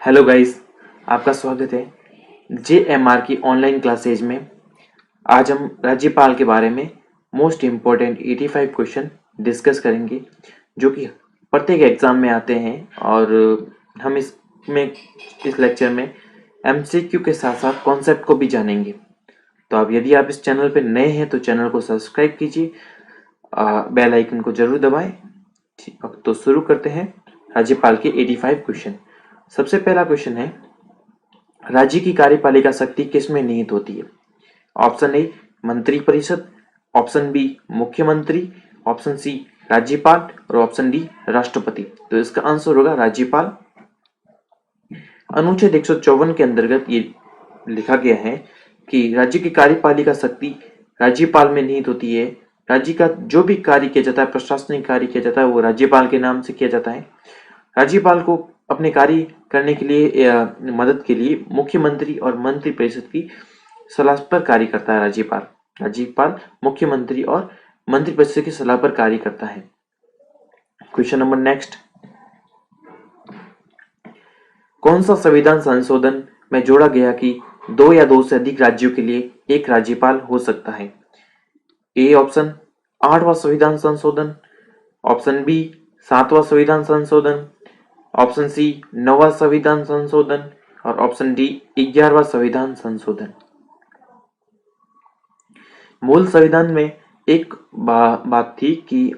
Hello guys, आपका स्वागत है JMR की ऑनलाइन क्लासेज में। आज हम राज्यपाल के बारे में मोस्ट इम्पोर्टेंट 85 क्वेश्चन डिस्कस करेंगे जो कि प्रत्येक एग्जाम में आते हैं। और हम इस लेक्चर में MCQ के साथ साथ कॉन्सेप्ट को भी जानेंगे। तो अब यदि आप इस चैनल पर नए हैं तो चैनल को सब्सक्राइब कीजिए, बेल आइकन को जरूर दबाएं। तो शुरू करते हैं राज्यपाल के 85 क्वेश्चन। सबसे पहला क्वेश्चन है, राज्य की कार्यपालिका शक्ति किसमें निहित होती है? ऑप्शन ए मंत्रिपरिषद, ऑप्शन बी मुख्यमंत्री, ऑप्शन सी राज्यपाल और ऑप्शन डी राष्ट्रपति। तो इसका आंसर होगा राज्यपाल। अनुच्छेद 154 के अंतर्गत ये लिखा गया है कि राज्य की कार्यपालिका शक्ति राज्यपाल में निहित होती है। राज्य का जो भी कार्य किया जाता है, प्रशासनिक कार्य किया जाता है, वो राज्यपाल के नाम से किया जाता है। राज्यपाल को अपने कार्य करने के लिए मदद के लिए मुख्यमंत्री और मंत्रिपरिषद की सलाह पर कार्य करता है। राज्यपाल मुख्यमंत्री और मंत्रिपरिषद की सलाह पर कार्य करता है। क्वेश्चन नंबर नेक्स्ट, कौन सा संविधान संशोधन में जोड़ा गया कि 2 या 2 से अधिक राज्यों के लिए एक राज्यपाल हो सकता है? ए ऑप्शन 8वां संविधान संशोधन, ऑप्शन बी 7वां संविधान संशोधन, ऑप्शन सी 9वां संविधान संशोधन और ऑप्शन डी 11वां संविधान संशोधन। मूल संविधान में एक बात थी कि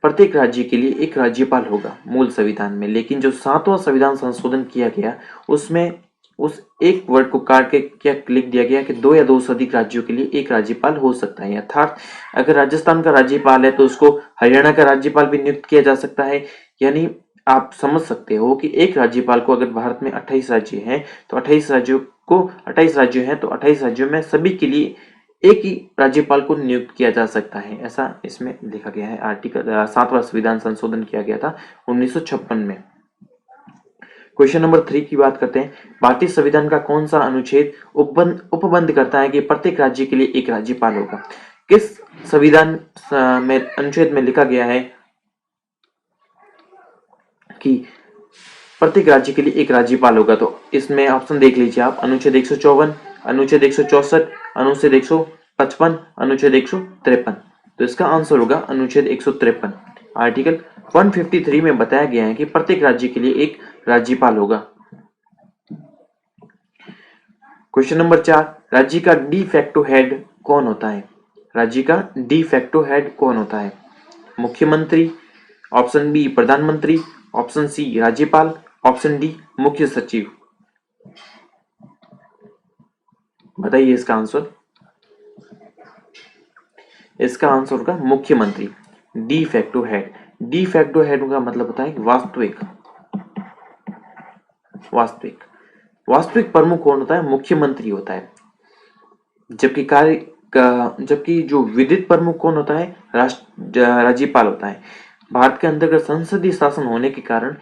प्रत्येक राज्य के लिए एक राज्यपाल होगा मूल संविधान में, लेकिन जो 7वां संविधान संशोधन किया गया उसमें उस एक वर्ड को काट के क्या लिख दिया गया कि 2 या 2 से अधिक राज्यों के लिए एक राज्यपाल हो सकता है। अर्थात अगर राजस्थान का राज्यपाल है तो उसको हरियाणा का राज्यपाल भी नियुक्त किया जा सकता है। यानी आप समझ सकते हो कि एक राज्यपाल को, अगर भारत में 28 राज्य हैं तो 28 राज्य हैं तो 28 राज्यों में सभी के लिए एक ही राज्यपाल को नियुक्त किया जा सकता है। ऐसा इसमें लिखा गया है। आर्टिकल 7वां संविधान संशोधन किया गया था 1956 में। क्वेश्चन नंबर 3 की बात करते हैं। भारतीय संविधान का कौन सा अनुच्छेद उपबंध करता है कि प्रत्येक राज्य के लिए एक राज्यपाल होगा? किस संविधान में अनुच्छेद में लिखा गया है कि प्रत्येक राज्य के लिए एक राज्यपाल होगा? तो इसमें ऑप्शन देख लीजिए आप, अनुच्छेद 154, अनुच्छेद 164, अनुच्छेद 155, अनुच्छेद 153। तो इसका आंसर होगा अनुच्छेद 153। आर्टिकल 153 में बताया गया है कि प्रत्येक राज्य के लिए एक राज्यपाल होगा। क्वेश्चन नंबर 4, राज्य का डी फैक्टो हेड कौन होता है? राज्य का डी फैक्टो हेड कौन होता है? मुख्यमंत्री, ऑप्शन बी प्रधानमंत्री, ऑप्शन सी राज्यपाल, ऑप्शन डी मुख्य सचिव। बताइए इसका आंसर। इसका आंसर होगा मुख्यमंत्री। De facto head, de facto head का मतलब होता है वास्तविक प्रमुख कौन होता है? मुख्यमंत्री होता है। जबकि जो विधित प्रमुख कौन होता है? राज्यपाल होता है। भारत के अंतर्गत संसदीय शासन होने के कारण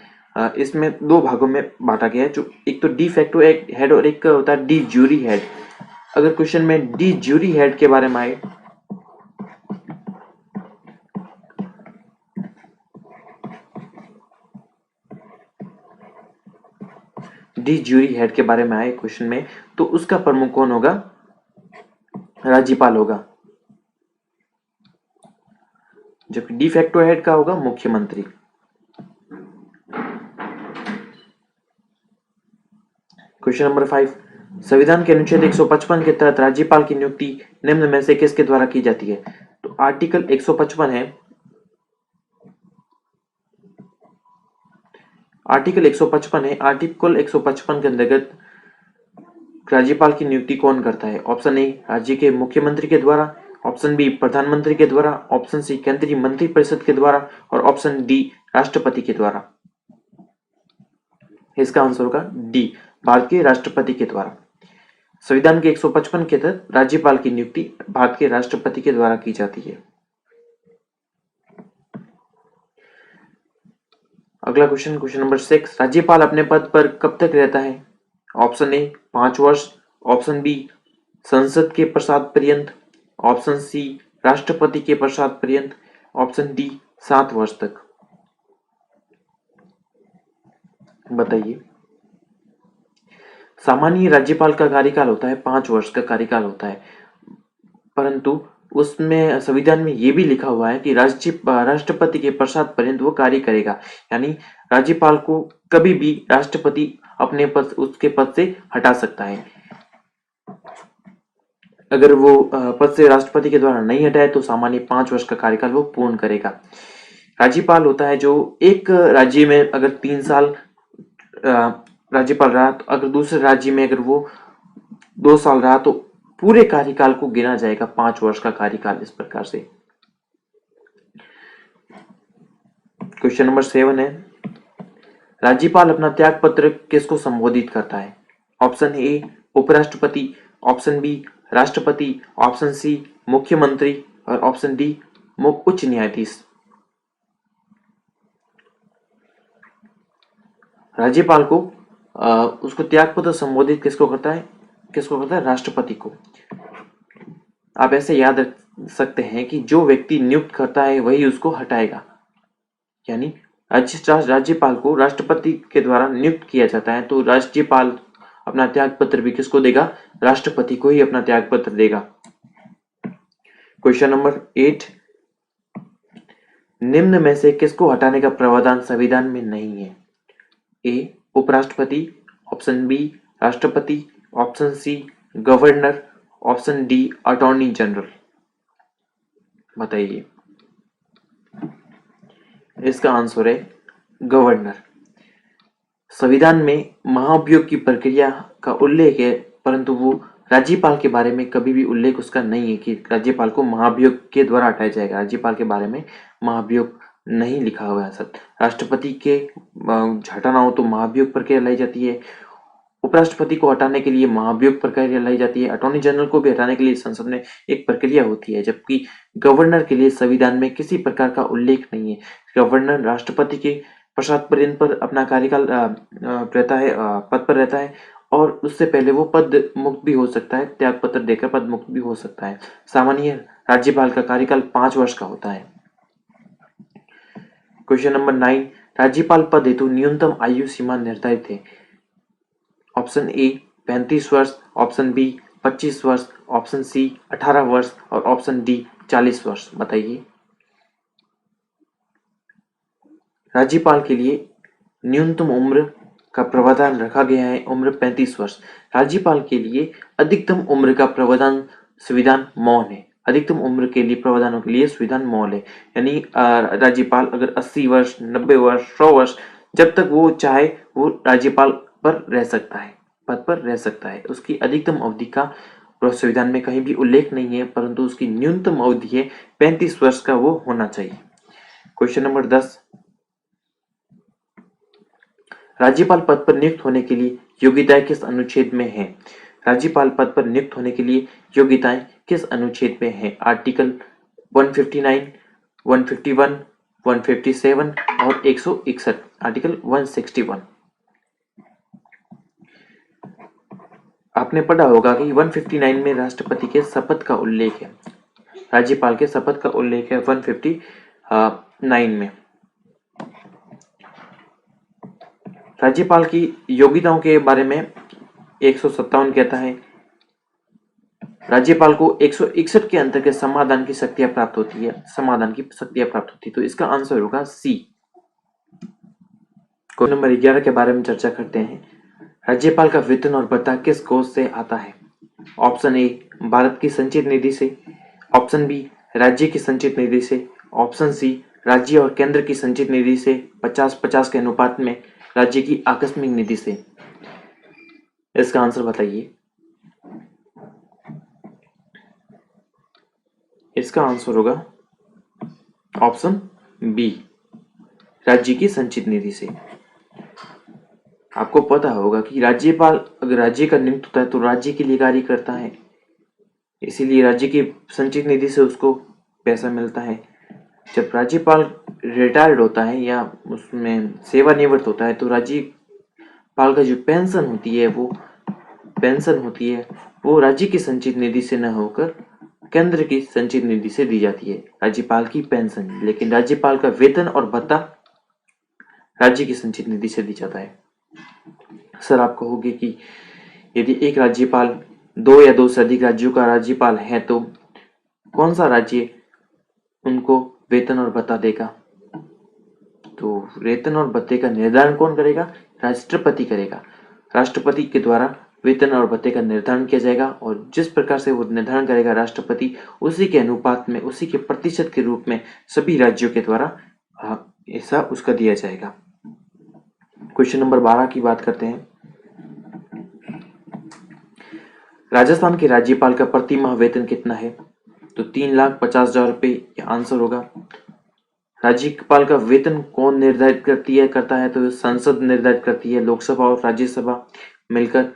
इसमें 2 भागों में बांटा गया है। जो एक तो डी फैक्टो हेड और एक होता है डी ज्यूरी हेड। अगर क्वेश्चन में डी ज्यूरी हेड के बारे में आए, डी ज्यूरी हेड के बारे में आए क्वेश्चन में, तो उसका प्रमुख कौन होगा? राज्यपाल होगा। जबकि डी फैक्टो हेड का होगा मुख्यमंत्री। क्वेश्चन नंबर 5, संविधान के अनुच्छेद 155 के तहत राज्यपाल की नियुक्ति निम्न में से किसके द्वारा की जाती है? तो आर्टिकल 155 है। आर्टिकल 155 के अंतर्गत राज्यपाल की नियुक्ति कौन करता है? ऑप्शन ए राज्य के मुख्यमंत्री के द्वारा, ऑप्शन बी प्रधानमंत्री के द्वारा, ऑप्शन सी केंद्रीय मंत्रिपरिषद के द्वारा और ऑप्शन डी राष्ट्रपति के द्वारा। इसका आंसर होगा डी, भारत के राष्ट्रपति के द्वारा। संविधान के 155 के तहत राज्यपाल की नियुक्ति भारत के राष्ट्रपति के द्वारा की जाती है। अगला क्वेश्चन नंबर 6, राज्यपाल अपने पद पर कब तक रहता है? ऑप्शन ए 5 वर्ष, ऑप्शन बी संसद के प्रसाद पर्यंत, ऑप्शन सी राष्ट्रपति के प्रसाद पर्यंत, ऑप्शन डी 7 वर्ष तक। बताइए। सामान्य राज्यपाल का कार्यकाल होता है 5 वर्ष का कार्यकाल होता है, परंतु उसमें संविधान में ये भी लिखा हुआ है कि राष्ट्रपति के पश्चात पर्यंत वो कार्य करेगा। यानी राज्यपाल को कभी भी राष्ट्रपति अपने पद उसके पद से हटा सकता है। अगर वो पद से राष्ट्रपति के द्वारा नहीं हटाए तो सामान्य 5 वर्ष का कार्यकाल वो पूर्ण करेगा। राज्यपाल होता है जो एक राज्य में अगर 3 साल राज्यपाल रहा, तो अगर दूसरे राज्य में अगर वो 2 साल रहा तो पूरे कार्यकाल को गिना जाएगा 5 वर्ष का कार्यकाल। इस प्रकार से क्वेश्चन नंबर 7 है, राज्यपाल अपना त्याग पत्र किसको संबोधित करता है? ऑप्शन ए उपराष्ट्रपति, ऑप्शन बी राष्ट्रपति, ऑप्शन सी मुख्यमंत्री और ऑप्शन डी उच्च न्यायाधीश। राज्यपाल को उसको त्याग पत्र संबोधित किसको करता है? राष्ट्रपति को। आप ऐसे याद रख सकते हैं कि जो व्यक्ति नियुक्त करता है वही उसको हटाएगा। यानी राज्यपाल को राष्ट्रपति के द्वारा नियुक्त किया जाता है, तो राज्यपाल अपना त्याग पत्र भी किसको देगा? राष्ट्रपति को ही अपना त्याग पत्र देगा। क्वेश्चन नंबर 8, निम्न में से किसको हटाने का प्रावधान संविधान में नहीं है? ए उपराष्ट्रपति, ऑप्शन बी राष्ट्रपति, option C governor, option D attorney general. बताइए। इसका आंसर है गवर्नर। संविधान में महाभियोग की प्रक्रिया का उल्लेख है, परंतु वो राज्यपाल के बारे में कभी भी उल्लेख उसका नहीं है कि राज्यपाल को महाभियोग के द्वारा हटाया जाएगा। राज्यपाल के बारे में महाभियोग नहीं लिखा हुआ है। सर राष्ट्रपति के हटाना हो तो महाभियोग प्रक्रिया लाई जाती है, उपराष्ट्रपति को हटाने के लिए महाभियोग प्रक्रिया लाई जाती है, अटॉर्नी जनरल को भी हटाने के लिए संसद में एक प्रक्रिया होती है, जबकि गवर्नर के लिए संविधान में किसी प्रकार का उल्लेख नहीं है। गवर्नर राष्ट्रपति के पश्चात पर्यंत पर अपना कार्यकाल रहता है, पद पर रहता है, और उससे पहले वो पद मुक्त भी हो सकता है, त्याग पत्र देकर पद मुक्त भी हो सकता है। सामान्य राज्यपाल का कार्यकाल 5 वर्ष का होता है। क्वेश्चन नंबर 9, राज्यपाल पद हेतु न्यूनतम आयु सीमा निर्धारित है। ऑप्शन ए 35 वर्ष, ऑप्शन बी 25 वर्ष, ऑप्शन सी 18 वर्ष और ऑप्शन डी 40 वर्ष। बताइए। राज्यपाल के लिए न्यूनतम उम्र का प्रावधान रखा गया है उम्र 35 वर्ष। राज्यपाल के लिए अधिकतम उम्र का प्रावधान संविधान मौन है। अधिकतम उम्र के लिए प्रावधानों के लिए संविधान मौन है। यानी राज्यपाल अगर 80 वर्ष, 90 वर्ष, 100 वर्ष, जब तक वो चाहे वो राज्यपाल पर रह सकता है, पद पर रह सकता है। उसकी अधिकतम अवधि का संविधान में कहीं भी उल्लेख नहीं है, परंतु उसकी न्यूनतम अवधि है 35 वर्ष का वो होना चाहिए। क्वेश्चन नंबर 10, राज्यपाल पद पर नियुक्त होने के लिए योग्यताएं किस अनुच्छेद में हैं? राज्यपाल पद पर नियुक्त होने के लिए योग्यताएं किस अनुच्छेद में हैं? आर्टिकल 159, 151, 157 और 161। आर्टिकल 161। आपने पढ़ा होगा कि 159 में राष्ट्रपति के शपथ का उल्लेख है, राज्यपाल के शपथ का उल्लेख है 159 में। राज्यपाल की योग्यताओं के बारे में 157 कहता है, राज्यपाल को 161 के अंतर्गत समाधान की शक्तियां प्राप्त होती है। समाधान की शक्तियां प्राप्त होती है, तो इसका आंसर होगा सी। क्वेश्चन नंबर 11 के बारे में चर्चा करते हैं। राज्यपाल का वेतन और भत्ता किस कोष से आता है? ऑप्शन ए भारत की संचित निधि से, ऑप्शन बी राज्य की संचित निधि से, ऑप्शन सी राज्य और केंद्र की संचित निधि से 50-50 के अनुपात में, राज्य की आकस्मिक निधि से। इसका आंसर बताइए। इसका आंसर होगा ऑप्शन बी, राज्य की संचित निधि से। आपको पता होगा कि राज्यपाल अगर राज्य का नियुक्त होता है तो राज्य के लिए कार्य करता है, इसीलिए राज्य की संचित निधि से उसको पैसा मिलता है। जब राज्यपाल रिटायर्ड होता है या उसमें सेवानिवृत्त होता है तो राज्यपाल का जो पेंशन होती है वो राज्य की संचित निधि से न होकर केंद्र की संचित निधि से दी जाती है, राज्यपाल की पेंशन। लेकिन राज्यपाल का वेतन और भत्ता राज्य की संचित निधि से दी जाता है। सर आप कहोगे कि यदि एक राज्यपाल दो या दो से अधिक राज्यों का राज्यपाल है तो कौन सा राज्य उनको वेतन और भत्ता देगा? तो वेतन और भत्ते का निर्धारण कौन करेगा? राष्ट्रपति करेगा। राष्ट्रपति के द्वारा वेतन और भत्ते का निर्धारण किया जाएगा और जिस प्रकार से वो निर्धारण करेगा राष्ट्रपति, उसी के अनुपात में, उसी के प्रतिशत के रूप में सभी राज्यों के द्वारा ऐसा उसका दिया जाएगा। क्वेश्चन नंबर 12 की बात करते हैं। राजस्थान के राज्यपाल का प्रति माह वेतन कितना है? तो 3,50,000 रुपये ये आंसर होगा। राज्यपाल का वेतन कौन निर्धारित करता है? तो संसद निर्धारित करती है, लोकसभा और राज्यसभा मिलकर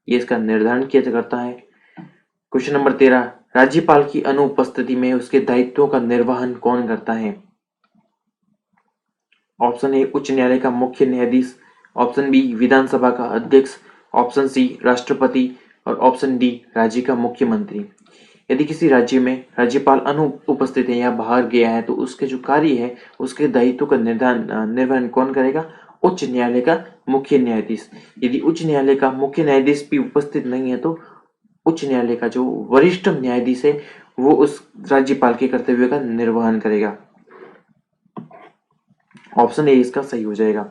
ये इसका निर्धारण किया करता है। क्वेश्चन नंबर 13, राज्यपाल की अनुपस्थिति में उसके दायित्वों का निर्वहन कौन करता है? ऑप्शन ए उच्च न्यायालय का मुख्य न्यायाधीश, ऑप्शन बी विधानसभा का अध्यक्ष, ऑप्शन सी राष्ट्रपति और ऑप्शन डी राज्य का मुख्यमंत्री। यदि किसी राज्य में राज्यपाल अनुपस्थित है या बाहर गया है तो उसके जो कार्य है, उसके दायित्व का निर्वहन कौन करेगा? उच्च न्यायालय का मुख्य न्यायाधीश। यदि उच्च न्यायालय का मुख्य न्यायाधीश भी उपस्थित नहीं है तो उच्च न्यायालय का जो वरिष्ठ न्यायाधीश है वो उस राज्यपाल के कर्तव्य का निर्वहन करेगा। ऑप्शन ए इसका सही हो जाएगा।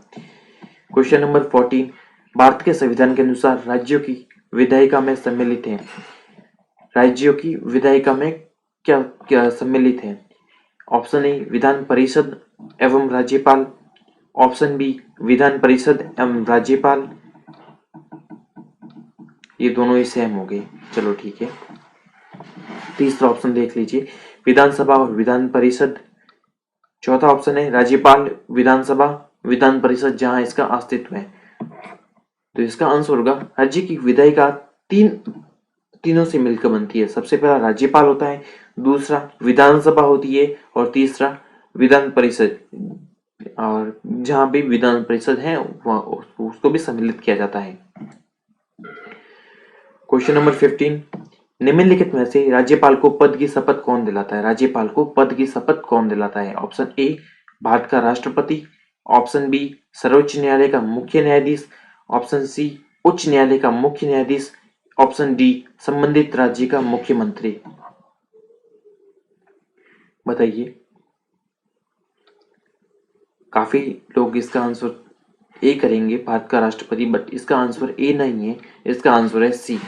क्वेश्चन नंबर 14, भारत के संविधान के अनुसार राज्यों की विधायिका में सम्मिलित है। राज्यों की विधायिका में क्या क्या सम्मिलित है? ऑप्शन ए विधान परिषद एवं राज्यपाल, ऑप्शन बी विधान परिषद एवं राज्यपाल, ये दोनों ही सेम हो गए। चलो ठीक है, तीसरा ऑप्शन देख लीजिए, विधानसभा और विधान परिषद। चौथा ऑप्शन है राज्यपाल, विधानसभा, विधान परिषद जहां इसका अस्तित्व है। तो इसका आंसर होगा राज्य की विधायिका तीनों से मिलकर बनती है। सबसे पहला राज्यपाल होता है, दूसरा विधानसभा होती है और तीसरा विधान परिषद, और जहां भी विधान परिषद है उसको भी सम्मिलित किया जाता है। क्वेश्चन नंबर 15, निम्नलिखित में से राज्यपाल को पद की शपथ कौन दिलाता है? राज्यपाल को पद की शपथ कौन दिलाता है? ऑप्शन ए भारत का राष्ट्रपति, ऑप्शन बी सर्वोच्च न्यायालय का मुख्य न्यायाधीश, ऑप्शन सी उच्च न्यायालय का मुख्य न्यायाधीश, ऑप्शन डी संबंधित राज्य का मुख्यमंत्री। बताइए। काफी लोग इसका आंसर ए करेंगे, भारत का राष्ट्रपति, बट इसका आंसर ए नहीं है, इसका आंसर है सी।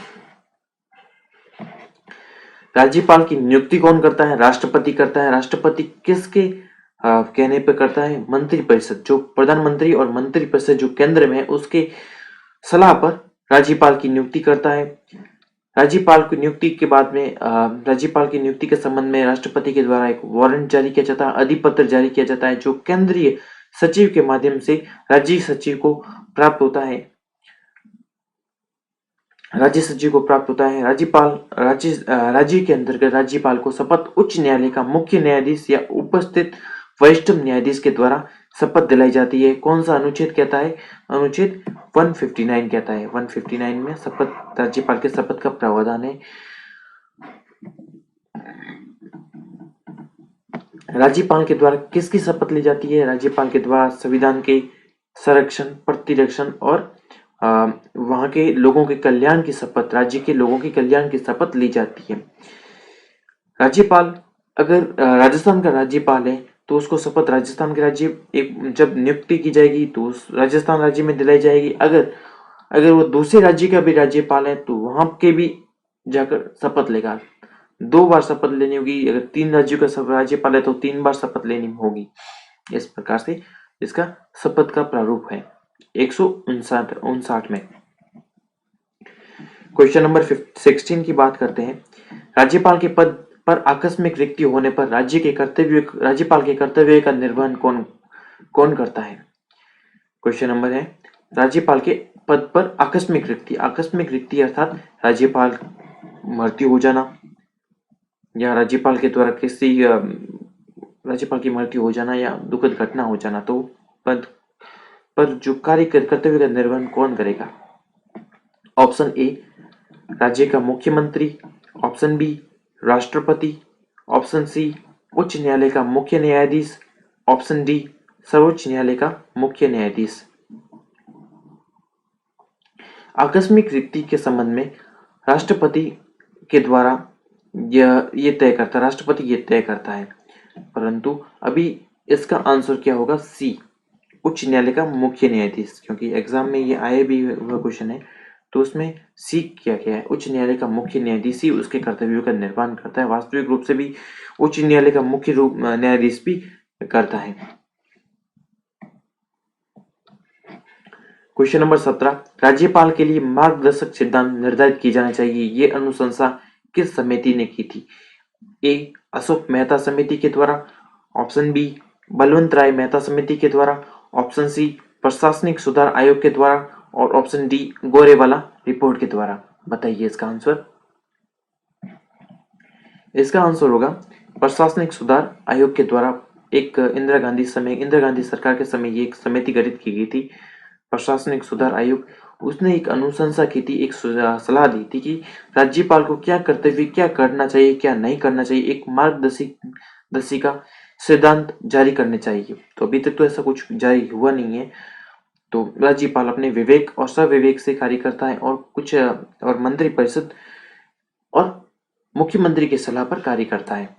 राज्यपाल की नियुक्ति कौन करता है? राष्ट्रपति करता है। राष्ट्रपति किसके कहने पर करता है? मंत्रिपरिषद, जो प्रधानमंत्री और मंत्रिपरिषद जो केंद्र में है उसके सलाह पर राज्यपाल की नियुक्ति करता है। राज्यपाल की नियुक्ति के बाद में राज्यपाल की नियुक्ति के संबंध में राष्ट्रपति के द्वारा एक वारंट जारी किया जाता है, अधिपत्र जारी किया जाता है, जो केंद्रीय सचिव के माध्यम से राज्य सचिव को प्राप्त होता है। राज्य सचिव को प्राप्त होता है। राज्य के अंतर्गत राज्यपाल को शपथ उच्च न्यायालय का मुख्य न्यायाधीश या उपस्थित वरिष्ठ न्यायाधीश के द्वारा शपथ दिलाई जाती है। कौन सा अनुच्छेद कहता है? अनुच्छेद 159 कहता है। 159 में शपथ, राज्यपाल के शपथ का प्रावधान है। राज्यपाल के द्वारा किसकी शपथ ली जाती है? राज्यपाल के द्वारा संविधान के संरक्षण, प्रतिरक्षण और वहां के लोगों के कल्याण की शपथ, राज्य के लोगों के कल्याण की शपथ ली जाती है। राज्यपाल अगर राजस्थान का राज्यपाल है तो उसको शपथ राजस्थान के राज्य जब नियुक्ति की जाएगी तो उस राजस्थान राज्य में दिलाई जाएगी। अगर वो दूसरे राज्य का भी राज्यपाल है तो वहां के भी जाकर शपथ लेगा। 2 बार शपथ लेनी होगी। अगर 3 राज्यों का राज्यपाल है तो 3 बार शपथ लेनी होगी। इस प्रकार से इसका शपथ का प्रारूप है 159 में। क्वेश्चन नंबर 16 की बात करते हैं। राज्यपाल के पद पर आकस्मिक रिक्ति होने पर राज्यपाल के कर्तव्य का निर्वहन कौन करता है? क्वेश्चन नंबर है राज्यपाल के पद पर आकस्मिक रिक्ति अर्थात राज्यपाल मृत्यु हो जाना या राज्यपाल के द्वारा किसी राज्यपाल की मृत्यु हो जाना या दुखद घटना हो जाना, तो पद पर जो कर्तव्य का निर्वहन कौन करेगा? ऑप्शन ए राज्य का मुख्यमंत्री, ऑप्शन बी राष्ट्रपति, ऑप्शन सी उच्च न्यायालय का मुख्य न्यायाधीश, ऑप्शन डी सर्वोच्च न्यायालय का मुख्य न्यायाधीश। आकस्मिक रिक्ति के संबंध में राष्ट्रपति के द्वारा ये तय करता है। परंतु अभी इसका आंसर क्या होगा? सी, उच्च न्यायालय का मुख्य न्यायाधीश, क्योंकि एग्जाम में ये आया भी हुआ क्वेश्चन है। तो उसमें सी क्या क्या है? उच्च न्यायालय का मुख्य न्यायाधीश ही उसके कर्तव्यों का निर्वहन करता है। वास्तविक रूप से भी उच्च न्यायालय का मुख्य रूप न्यायाधीश भी करता है। क्वेश्चन नंबर 17, राज्यपाल के लिए मार्गदर्शक सिद्धांत निर्धारित किए जाने चाहिए, ये अनुशंसा किस समिति ने की थी? ए, अशोक मेहता समिति के द्वारा, ऑप्शन बी, बलवंत राय मेहता समिति के द्वारा, ऑप्शन सी, प्रशासनिक सुधार आयोग के द्वारा, और ऑप्शन डी, गोरेवाला रिपोर्ट के द्वारा। बताइए इसका आंसर। इसका आंसर होगा प्रशासनिक सुधार आयोग के द्वारा। एक इंदिरा गांधी सरकार के समय ये एक समिति गठित की गई थी, प्रशासनिक सुधार आयोग। उसने एक अनुशंसा की थी, एक सलाह दी थी कि राज्यपाल को क्या कर्तव्य, क्या करना चाहिए, क्या नहीं करना चाहिए, एक मार्गदर्शिका सिद्धांत जारी करने चाहिए। तो अभी तक तो ऐसा कुछ जारी हुआ नहीं है। तो राज्यपाल अपने विवेक और सविवेक से कार्य करता है और मंत्रिपरिषद और मुख्यमंत्री की सलाह पर कार्य करता है।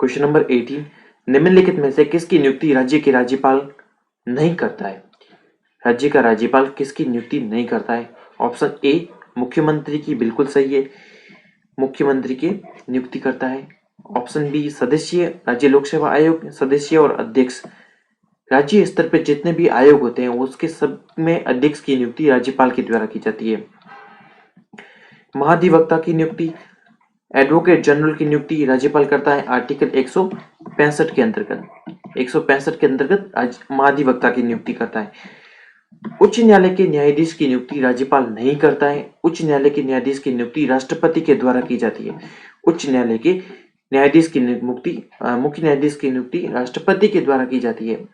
क्वेश्चन नंबर 18, निम्नलिखित में से किसकी नियुक्ति राज्य के राज्यपाल नहीं करता है? राज्य का राज्यपाल किसकी नियुक्ति नहीं करता है? ऑप्शन ए, मुख्यमंत्री की, बिल्कुल सही है, मुख्यमंत्री की नियुक्ति करता है। ऑप्शन बी, सदस्य राज्य लोक सेवा आयोग, सदस्य और अध्यक्ष, राज्य स्तर पर जितने भी आयोग होते हैं उसके सब में अध्यक्ष की नियुक्ति राज्यपाल के द्वारा की जाती है। महाधिवक्ता की नियुक्ति, एडवोकेट जनरल की नियुक्ति राज्यपाल करता है आर्टिकल 165 के अंतर्गत महाधिवक्ता की नियुक्ति करता है। उच्च न्यायालय के न्यायाधीश की नियुक्ति राज्यपाल नहीं करता है। उच्च न्यायालय के न्यायाधीश की नियुक्ति राष्ट्रपति के द्वारा की जाती है। उच्च न्यायालय के न्यायाधीश की मुख्य न्यायाधीश की नियुक्ति राष्ट्रपति के द्वारा की जाती है।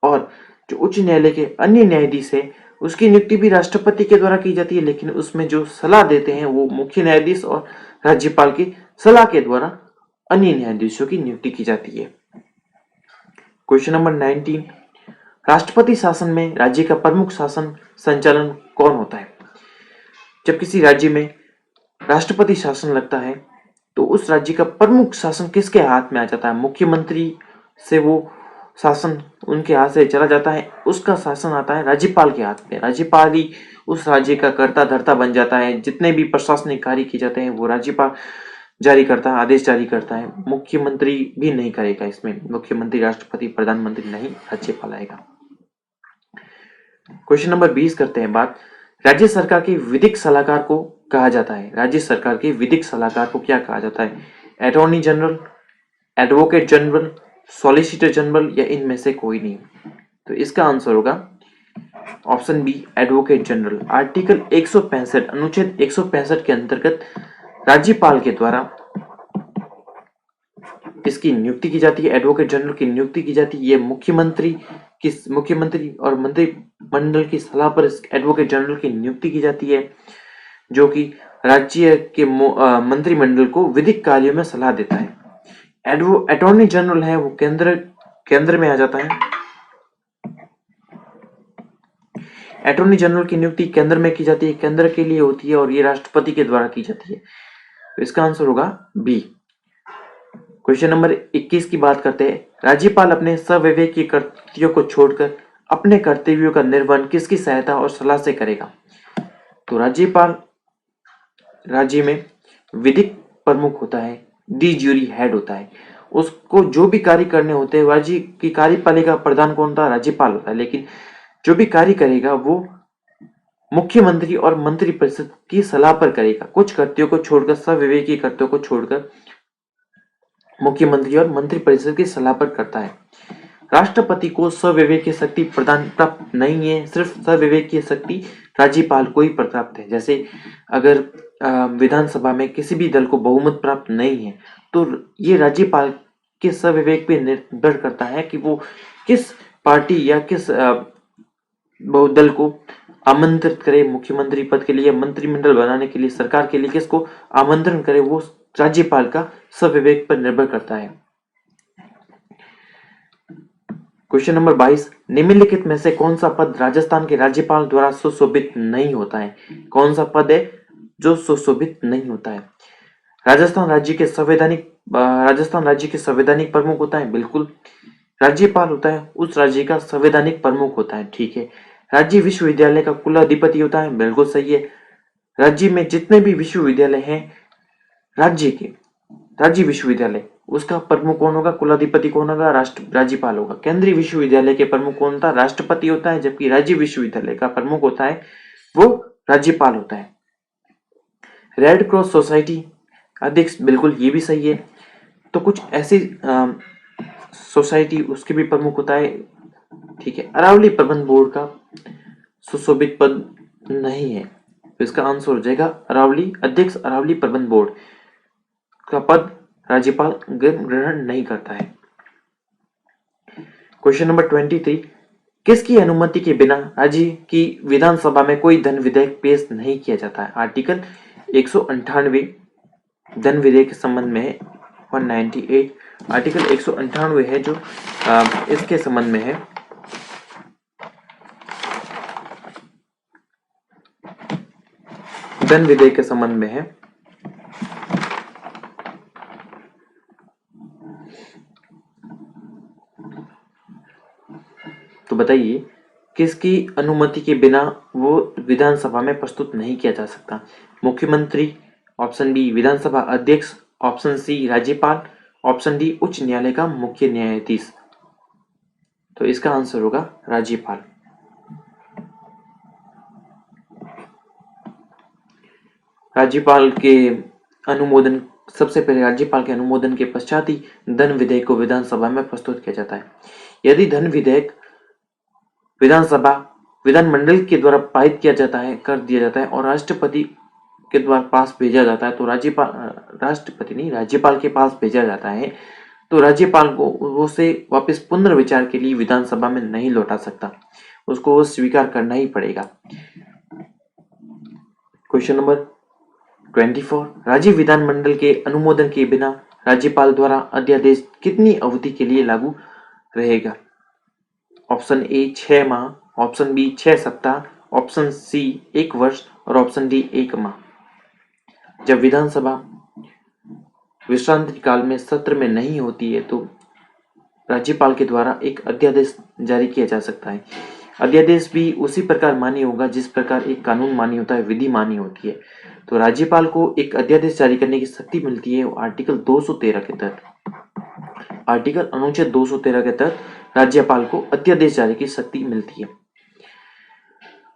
और जो उच्च न्यायालय के अन्य न्यायाधीश है उसकी नियुक्ति भी राष्ट्रपति के द्वारा की जाती है, लेकिन उसमें जो सलाह देते हैं वो मुख्य न्यायाधीश और राज्यपाल की सलाह के द्वारा अन्य न्यायाधीशों की नियुक्ति की जाती है। क्वेश्चन नंबर 19, राष्ट्रपति शासन में राज्य का प्रमुख शासन संचालन कौन होता है? जब किसी राज्य में राष्ट्रपति शासन लगता है तो उस राज्य का प्रमुख शासन किसके हाथ में आ जाता है? मुख्यमंत्री से वो शासन उनके हाथ से चला जाता है, उसका शासन आता है राज्यपाल के हाथ में। राज्यपाल ही उस राज्य का कर्ता धर्ता बन जाता है। जितने भी प्रशासनिक कार्य किए जाते हैं वो राज्यपाल जारी करता है, आदेश जारी करता है। मुख्यमंत्री भी नहीं करेगा इसमें, मुख्यमंत्री, राष्ट्रपति, प्रधानमंत्री नहीं, राज्यपाल आएगा। क्वेश्चन नंबर 20 करते हैं बात, राज्य सरकार के विधिक सलाहकार को कहा जाता है। राज्य सरकार के विधिक सलाहकार को क्या कहा जाता है? Attorney general, advocate general, solicitor general, या इनमें से कोई नहीं। तो इसका आंसर होगा option B, advocate general. Article 165 अनुच्छेद 165 के अंतर्गत राज्यपाल के द्वारा इसकी नियुक्ति की जाती है, एडवोकेट जनरल की नियुक्ति की जाती है। ये मुख्यमंत्री और मंत्रिमंडल की सलाह पर एडवोकेट जनरल की नियुक्ति की जाती है, जो कि राज्य के मंत्रिमंडल को विधिक कार्यों में सलाह देता है। अटॉर्नी जनरल है वो केंद्र में आ जाता है। अटॉर्नी जनरल की नियुक्ति केंद्र में की जाती है, केंद्र के लिए होती है, और ये राष्ट्रपति के द्वारा की जाती है। तो इसका आंसर होगा बी। क्वेश्चन नंबर 21 की बात करते हैं, राज्यपाल अपने सविवेक की कर्तव्यों को छोड़कर अपने कर्तव्यों का निर्वहन किसकी सहायता और सलाह से करेगा? तो राज्यपाल राज्य में विधिक प्रमुख होता है, डी ज्यूरी हेड होता है। उसको जो भी कार्य करने होते हैं, राज्य की कार्यपालिका प्रधान कौन होता है? राज्यपाल होता है। लेकिन जो भी कार्य करेगा वो मुख्यमंत्री और मंत्रिपरिषद की सलाह पर करेगा। कुछ कर्तव्यों को छोड़कर, सविवेकी कर्तव्यों को छोड़कर मुख्यमंत्री और मंत्रिपरिषद की सलाह पर करता है। राष्ट्रपति को सविवेक की शक्ति प्राप्त नहीं है, सिर्फ सविवेक की शक्ति राज्यपाल को ही प्राप्त है। जैसे अगर विधानसभा में किसी भी दल को बहुमत प्राप्त नहीं है तो ये राज्यपाल के सविवेक पे निर्भर करता है कि वो किस पार्टी या किस दल को आमंत्रित करे मुख्यमंत्री पद के लिए, मंत्रिमंडल बनाने के लिए, सरकार के लिए किसको आमंत्रण करे, वो राज्यपाल का सविवेक पर निर्भर करता है। क्वेश्चन नंबर 22, निम्नलिखित में से कौन सा पद राजस्थान के राज्यपाल द्वारा सुशोभित नहीं होता है? कौन सा पद है जो सुशोभित नहीं होता है? राजस्थान राज्य के संवैधानिक प्रमुख होता है, बिल्कुल। राज्यपाल होता है उस राज्य का संवैधानिक प्रमुख होता है, ठीक है। राज्य विश्वविद्यालय का कुलाधिपति होता है, बिल्कुल सही है। राज्य में जितने भी विश्वविद्यालय हैं, राज्य विश्वविद्यालय, उसका प्रमुख कौन होगा? कुलाधिपति कौन होगा? राज्यपाल होगा। केंद्रीय विश्वविद्यालय के प्रमुख कौन होता है? राष्ट्रपति होता है। जबकि राज्य विश्वविद्यालय का प्रमुख होता है वो राज्यपाल होता है। रेड क्रॉस सोसाइटी अध्यक्ष, बिल्कुल ये भी सही है। तो कुछ ऐसी सोसाइटी उसके भी प्रमुख होता है, ठीक है। अरावली प्रबंध बोर्ड का सुशोभित पद नहीं है, तो इसका आंसर हो जाएगा अरावली अध्यक्ष। अरावली प्रबंध बोर्ड का पद राज्यपाल ग्रहण नहीं करता है। क्वेश्चन नंबर 23, किसकी अनुमति के बिना राज्य की विधानसभा में कोई धन विधेयक पेश नहीं किया जाता है? आर्टिकल 198 धन विधेयक के संबंध में है। 198 आर्टिकल 198 है जो इसके संबंध में है। धन विधेयक के संबंध में है। तो बताइए किसकी अनुमति के बिना वो विधानसभा में प्रस्तुत नहीं किया जा सकता? मुख्यमंत्री, ऑप्शन बी विधानसभा अध्यक्ष, ऑप्शन सी राज्यपाल, ऑप्शन डी उच्च न्यायालय का मुख्य न्यायाधीश। तो इसका आंसर होगा राज्यपाल। राज्यपाल के अनुमोदन, सबसे पहले राज्यपाल के अनुमोदन के पश्चात ही धन विधेयक को विधानसभा में प्रस्तुत किया जाता है। यदि धन विधेयक विधानमंडल के द्वारा पारित किया जाता है, कर दिया जाता है और राष्ट्रपति के द्वारा पास भेजा जाता है, तो राज्यपाल के पास भेजा जाता है, तो राज्यपाल को उसे वापस पुनर्विचार के लिए विधानसभा में नहीं लौटा सकता, उसको वो स्वीकार करना ही पड़ेगा। क्वेश्चन नंबर 24, राज्य विधानमंडल के अनुमोदन के बिना राज्यपाल द्वारा अध्यादेश कितनी अवधि के लिए लागू रहेगा? ऑप्शन ए 6 माह, ऑप्शन बी 6 सप्ताह, ऑप्शन सी 1 वर्ष और ऑप्शन डी 1 माह। जब विधानसभा विश्रांति काल में सत्र में नहीं होती है तो राज्यपाल के द्वारा एक अध्यादेश जारी किया जा सकता है। अध्यादेश भी उसी प्रकार मान्य होगा जिस प्रकार एक कानून मान्य होता है, विधि मान्य होती है। तो राज्यपाल को एक अध्यादेश जारी करने की शक्ति मिलती है आर्टिकल 213 के तहत। आर्टिकल अनुच्छेद 213 के तहत राज्यपाल को अध्यादेश जारी की शक्ति मिलती है।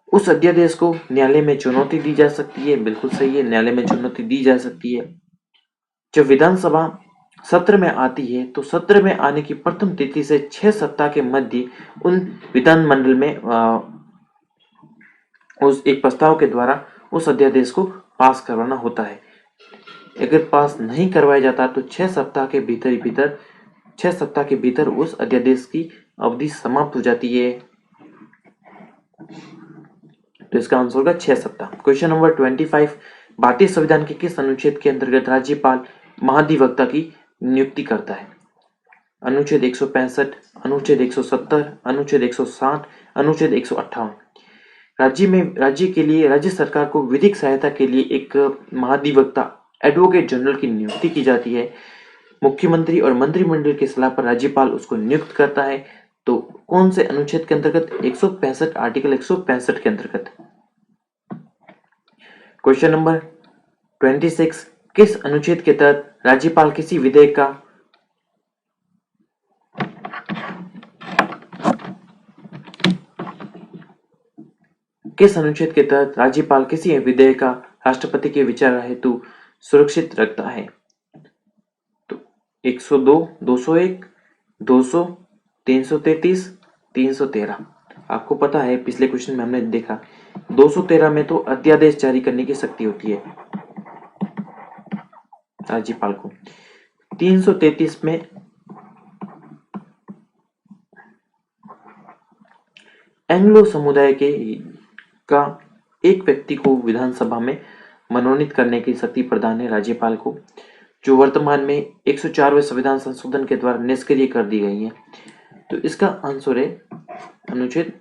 उस अध्यादेश को न्यायालय में चुनौती दी जा सकती है, बिल्कुल सही है, न्यायालय में चुनौती दी जा सकती है। जब विधानसभा सत्र में आती है तो सत्र में आने की प्रथम तिथि से 6 सप्ताह के मध्य उन विधानमंडल में उस एक प्रस्ताव के द्वारा उस अध्यादेश को पास करवाना होता है। अगर पास नहीं करवाया जाता तो 6 सप्ताह के भीतर उस अध्यादेश की अवधि समाप्त हो जाती है। तो इसका आंसर होगा 6 सप्ताह। क्वेश्चन नंबर 25, भारतीय संविधान के किस अनुच्छेद के अंतर्गत राज्यपाल महाधिवक्ता की नियुक्ति करता है? अनुच्छेद 165, अनुच्छेद 170, अनुच्छेद 160, अनुच्छेद 158। राज्य के लिए राज्य सरकार को विधिक सहायता के लिए एक महाधिवक्ता एडवोकेट जनरल की नियुक्ति की जाती है। मुख्यमंत्री और मंत्रिमंडल की सलाह पर राज्यपाल उसको नियुक्त करता है। तो कौन से अनुच्छेद के अंतर्गत? 165, आर्टिकल 165 के अंतर्गत। क्वेश्चन नंबर 26, किस अनुच्छेद के तहत राज्यपाल किसी विधेयक का राष्ट्रपति के विचार हेतु सुरक्षित रखता है? तो 102, 201, 200, 333, 313। आपको पता है पिछले क्वेश्चन में हमने देखा 213 में तो अध्यादेश जारी करने की शक्ति होती है राज्यपाल को। 333 में एंग्लो समुदाय का एक व्यक्ति को विधानसभा में मनोनीत करने की शक्ति प्रदान है राज्यपाल को, जो वर्तमान में 104वें संविधान संशोधन के द्वारा निष्क्रिय कर दी गई है। तो इसका आंसर है अनुच्छेद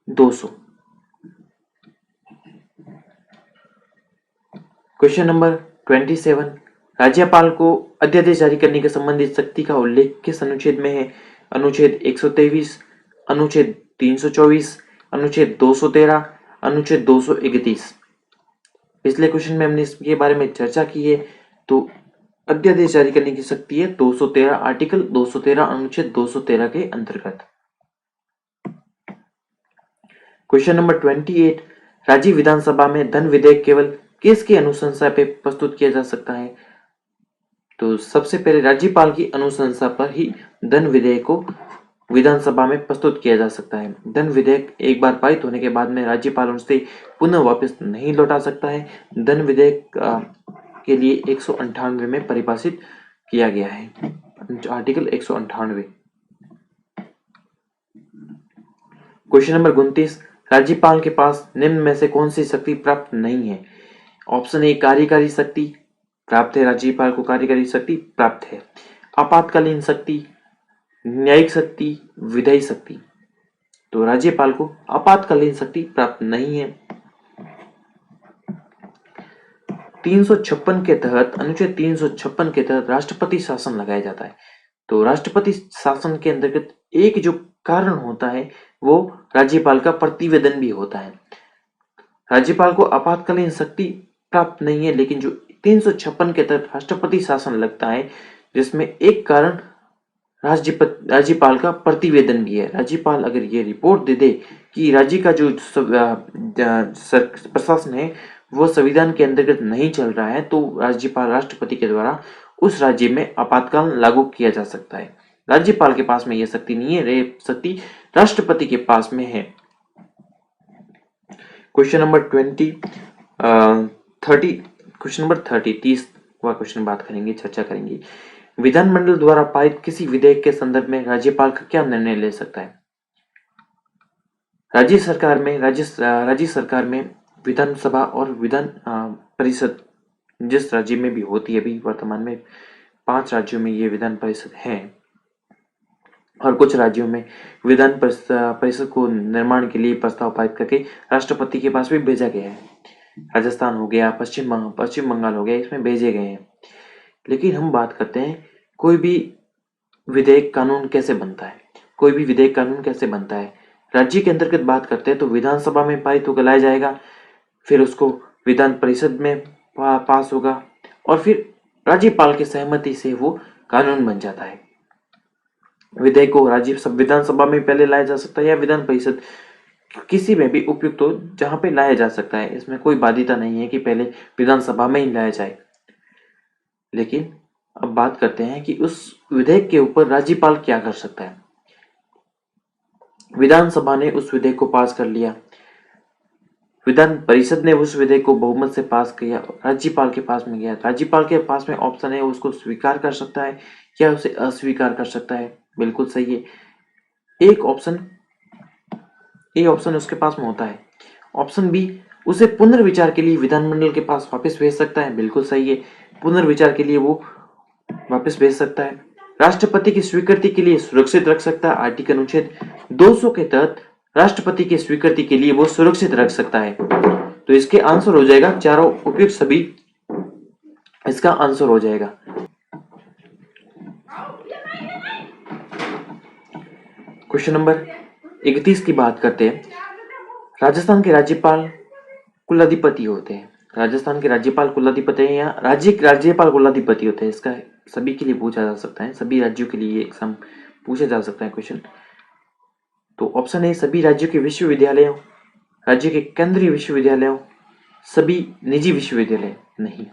200। क्वेश्चन नंबर 27, राज्यपाल को अध्यादेश जारी करने के संबंधित शक्ति का उल्लेख किस अनुच्छेद में है? अनुच्छेद 123, अनुच्छेद 324, अनुच्छेद 213, अनुच्छेद 231। पिछले क्वेश्चन में हमने इसके बारे में चर्चा की है। तो अध्यादेश जारी करने की शक्ति है 213, आर्टिकल 213 अनुच्छेद 213 के अंतर्गत। क्वेश्चन नंबर 28, राज्य विधानसभा में धन विधेयक केवल किसकी अनुशंसा पे प्रस्तुत किया जा सकता है? तो सबसे पहले राज्यपाल की अनुशंसा पर ही धन विधेयक को विधानसभा में प्रस्तुत किया जा सकता है। धन विधेयक एक बार पारित होने के बाद में राज्यपाल उसे पुनः वापस नहीं लौटा सकता है। धन विधेयक के लिए 198 में परिभाषित किया गया है, आर्टिकल 198। क्वेश्चन नंबर 29, राज्यपाल के पास निम्न में से कौन सी शक्ति प्राप्त नहीं है? ऑप्शन ए कार्यकारी शक्ति प्राप्त है, राज्यपाल को कार्यकारी शक्ति प्राप्त है। आपातकालीन शक्ति, न्यायिक शक्ति, विधायी शक्ति। तो राज्यपाल को आपातकालीन शक्ति प्राप्त नहीं है। 356 के तहत, अनुच्छेद 356 के तहत राष्ट्रपति शासन लगाया जाता है। तो राष्ट्रपति शासन के अंतर्गत एक जो कारण होता है वो राज्यपाल का प्रतिवेदन भी होता है। राज्यपाल को आपातकालीन शक्ति प्राप्त नहीं है, लेकिन जो 356 के तहत राष्ट्रपति शासन लगता है जिसमें एक कारण राज्यपाल का प्रतिवेदन भी है। राज्यपाल अगर ये रिपोर्ट दे दे कि राज्य का जो प्रशासन है वो संविधान के अंतर्गत नहीं चल रहा है, तो राज्यपाल राष्ट्रपति के द्वारा उस राज्य में आपातकाल लागू किया जा सकता है। राज्यपाल के पास में यह शक्ति नहीं है, ये शक्ति राष्ट्रपति के पास में है। क्वेश्चन नंबर 30 हुआ क्वेश्चन बात करेंगे, चर्चा करेंगे। विधानमंडल द्वारा पारित किसी विधेयक के संदर्भ में राज्यपाल का क्या निर्णय ले सकता है? राज्य सरकार में विधानसभा और विधान परिषद जिस राज्य में भी होती है, अभी वर्तमान में 5 राज्यों में ये विधान परिषद है और कुछ राज्यों में विधान परिषद को निर्माण के लिए प्रस्ताव पारित करके राष्ट्रपति के पास भी भेजा गया है। राजस्थान हो गया, पश्चिम बंगाल हो गया, इसमें भेजे गए हैं। लेकिन हम बात करते हैं कोई भी विधेयक कानून कैसे बनता है। कोई भी विधेयक कानून कैसे बनता है, राज्य के अंतर्गत बात करते हैं तो विधानसभा में पारित होकर लाया जाएगा, फिर उसको विधान परिषद में पास होगा और फिर राज्यपाल की सहमति से वो कानून बन जाता है। विधेयक को विधानसभा में पहले लाया जा सकता है या विधान परिषद किसी में भी उपयुक्त हो जहां पे लाया जा सकता है। इसमें कोई बाध्यता नहीं है कि पहले विधानसभा में ही लाया जाए। लेकिन अब बात करते हैं कि उस विधेयक के ऊपर राज्यपाल क्या कर सकता है। विधानसभा ने उस विधेयक को पास कर लिया, विधान परिषद ने उस विधेयक को बहुमत से पास किया, राज्यपाल के पास में गया। राज्यपाल के पास में ऑप्शन है, उसको स्वीकार कर सकता है या उसे अस्वीकार कर सकता है। बिल्कुल सही है, एक ऑप्शन ए ऑप्शन उसके पास में होता है। ऑप्शन बी, उसे पुनर्विचार के लिए विधानमंडल के पास वापस भेज सकता है। बिल्कुल सही है, पुनर्विचार के लिए वो वापस भेज सकता है। राष्ट्रपति की स्वीकृति के लिए सुरक्षित रख सकता है, आर्टिकल अनुच्छेद 200 के तहत राष्ट्रपति की स्वीकृति के लिए वो सुरक्षित रख सकता है। तो इसके आंसर हो जाएगा चारों उपयुक्त सभी, इसका आंसर हो जाएगा। क्वेश्चन नंबर 31 की बात करते हैं। राजस्थान के राज्यपाल कुलाधिपति होते हैं। राजस्थान के राज्यपाल कुलाधिपति हैं या राज्यपाल कुलाधिपति होते हैं, इसका सभी के लिए पूछा जा सकता है, सभी राज्यों के लिए एग्जाम पूछा जा सकता है क्वेश्चन। तो ऑप्शन है, सभी राज्यों के विश्वविद्यालयों, राज्य के केंद्रीय विश्वविद्यालयों, सभी निजी विश्वविद्यालय। नहीं,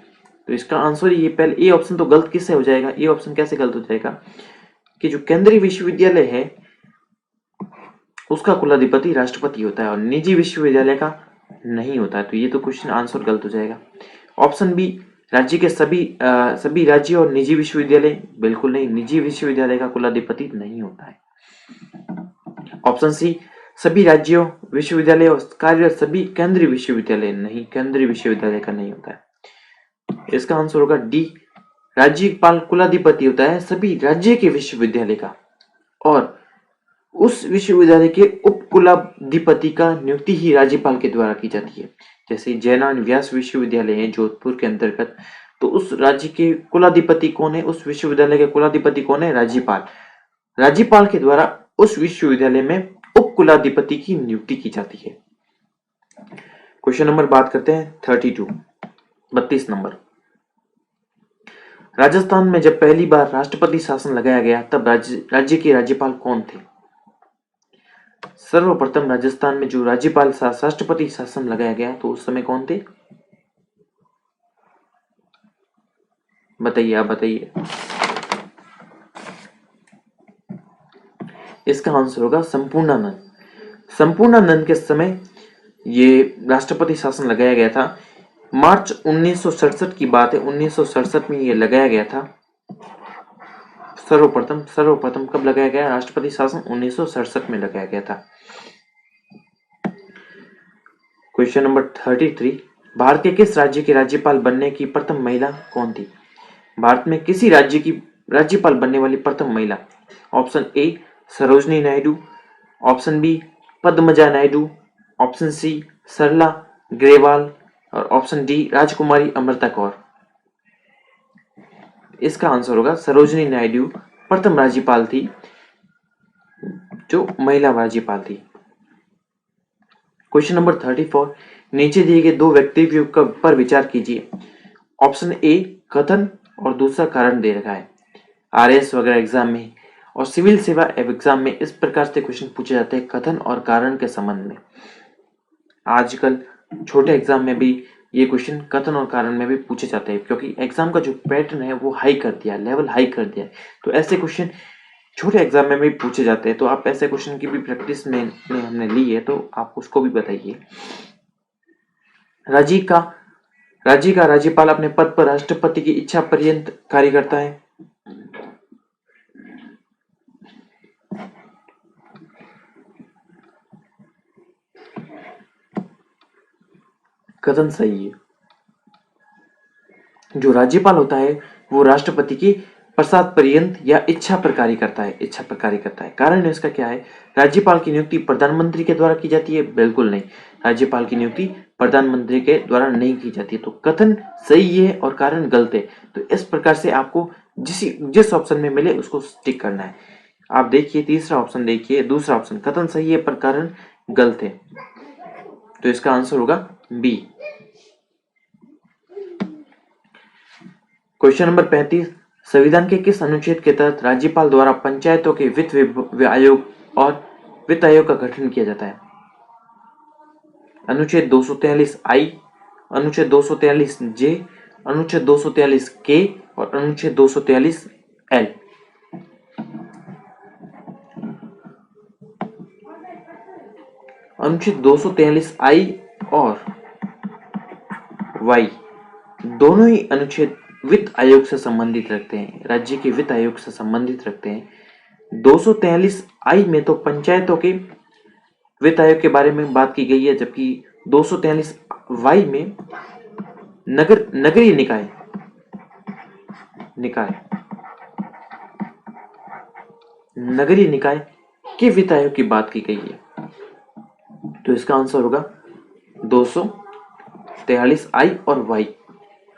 तो इसका आंसर ये पहले ए ऑप्शन तो गलत किससे हो जाएगा, ए ऑप्शन कैसे गलत हो जाएगा कि जो केंद्रीय विश्वविद्यालय है उसका कुलाधिपति राष्ट्रपति होता है और निजी विश्वविद्यालय का नहीं होता है। तो ये तो क्वेश्चन आंसर गलत हो जाएगा। ऑप्शन बी, राज्य के सभी राज्य और निजी विश्वविद्यालय, बिल्कुल नहीं, निजी विश्वविद्यालय का कुलाधिपति नहीं होता है। ऑप्शन सी, सभी राज्यों विश्वविद्यालय और कार्यरत सभी केंद्रीय विश्वविद्यालय, नहीं, केंद्रीय विश्वविद्यालय का नहीं होता है। इसका आंसर होगा डी, राज्यपाल कुलाधिपति होता है सभी राज्य के विश्वविद्यालय का और उस विश्वविद्यालय के उप कुलाधिपति का नियुक्ति ही राज्यपाल के द्वारा की जाती है। जैसे जयनारायण व्यास विश्वविद्यालय है जोधपुर के अंतर्गत, तो उस राज्य के कुलाधिपति कौन है, उस विश्वविद्यालय के कुलाधिपति कौन है, राज्यपाल। राज्यपाल के द्वारा उस विश्वविद्यालय में उप कुलाधिपति की नियुक्ति की जाती है। क्वेश्चन नंबर बात करते हैं 32 नंबर। राजस्थान में जब पहली बार राष्ट्रपति शासन लगाया गया तब राज्य के राज्यपाल कौन थे? सर्वप्रथम राजस्थान में जो राज्यपाल राष्ट्रपति शासन लगाया गया तो उस समय कौन थे? बताइए, आप बताइए। इसका आंसर होगा संपूर्णानंद। संपूर्णानंद के समय ये राष्ट्रपति शासन लगाया गया था। मार्च 1967 की बात है, 1967 में ये लगाया गया था। सर्वप्रथम कब लगाया गया राष्ट्रपति शासन? 1967 में लगाया गया था। Question number 33। भारत के किस राज्य के राज्यपाल बनने की प्रथम महिला कौन थी? भारत में किसी राज्य की राज्यपाल बनने वाली प्रथम महिला? Option A Sarojini Naidu, option B Padmaja Naidu, option C Sarla Grewal और ऑप्शन डी राजकुमारी अमृता कौर। इसका आंसर होगा सरोजनी नायडू प्रथम राज्यपाल थी, जो महिला राज्यपाल थी। Question number 34। नीचे दिए गए दो वक्तव्यों पर विचार कीजिए। ऑप्शन ए कथन और दूसरा कारण दे रखा है। आरएस वगैरह एग्जाम में और सिविल सेवा एग्जाम में इस प्रकार से क्वेश्चन पूछे जाते हैं कथन और कारण के संबंध में। आजकल छोटे एग्जाम में भी ये क्वेश्चन कथन और कारण में भी पूछे जाते हैं, क्योंकि एग्जाम का जो पैटर्न है वो हाई कर दिया, लेवल हाई कर दिया है। तो ऐसे क्वेश्चन छोटे एग्जाम में भी पूछे जाते हैं। तो आप ऐसे क्वेश्चन की भी प्रैक्टिस में हमने ली है, तो आप उसको भी बताइए। राज्य का राज्यपाल अपने पद पर राष्ट्रपति की इच्छा पर्यंत कार्य करता है। कथन सही है। जो राज्यपाल होता है वो राष्ट्रपति की प्रसाद पर्यंत या इच्छा पर कार्य करता है। कारण इसका क्या है? राज्यपाल की नियुक्ति प्रधानमंत्री के द्वारा की जाती है? बिल्कुल नहीं, राज्यपाल की नियुक्ति प्रधानमंत्री के द्वारा नहीं की जाती है। तो कथन सही है और कारण गलत है। तो इस प्रकार से आपको जिस ऑप्शन में मिले उसको टिक करना है। आप देखिए तीसरा ऑप्शन, देखिए दूसरा ऑप्शन, कथन सही है पर कारण गलत है। तो इसका आंसर होगा बी। Question number 35। संविधान के किस अनुच्छेद के तहत राज्यपाल द्वारा पंचायतों के वित्त आयोग और वित्त आयोग का गठन किया जाता है? अनुच्छेद 243 आई, अनुच्छेद 243 जे, अनुच्छेद 243 के और अनुच्छेद 243 एल। अनुच्छेद 243 आई और वाई दोनों ही अनुच्छेद वित्त आयोग से संबंधित रखते हैं, राज्य के वित्त आयोग से संबंधित रखते हैं। 243 आई में तो पंचायतों के वित्त आयोग के बारे में बात की गई है, जबकि 243 वाई में नगरीय निकाय नगरीय निकाय के वित्त आयोग की बात की गई है। तो इसका आंसर होगा 243 आई और वाई।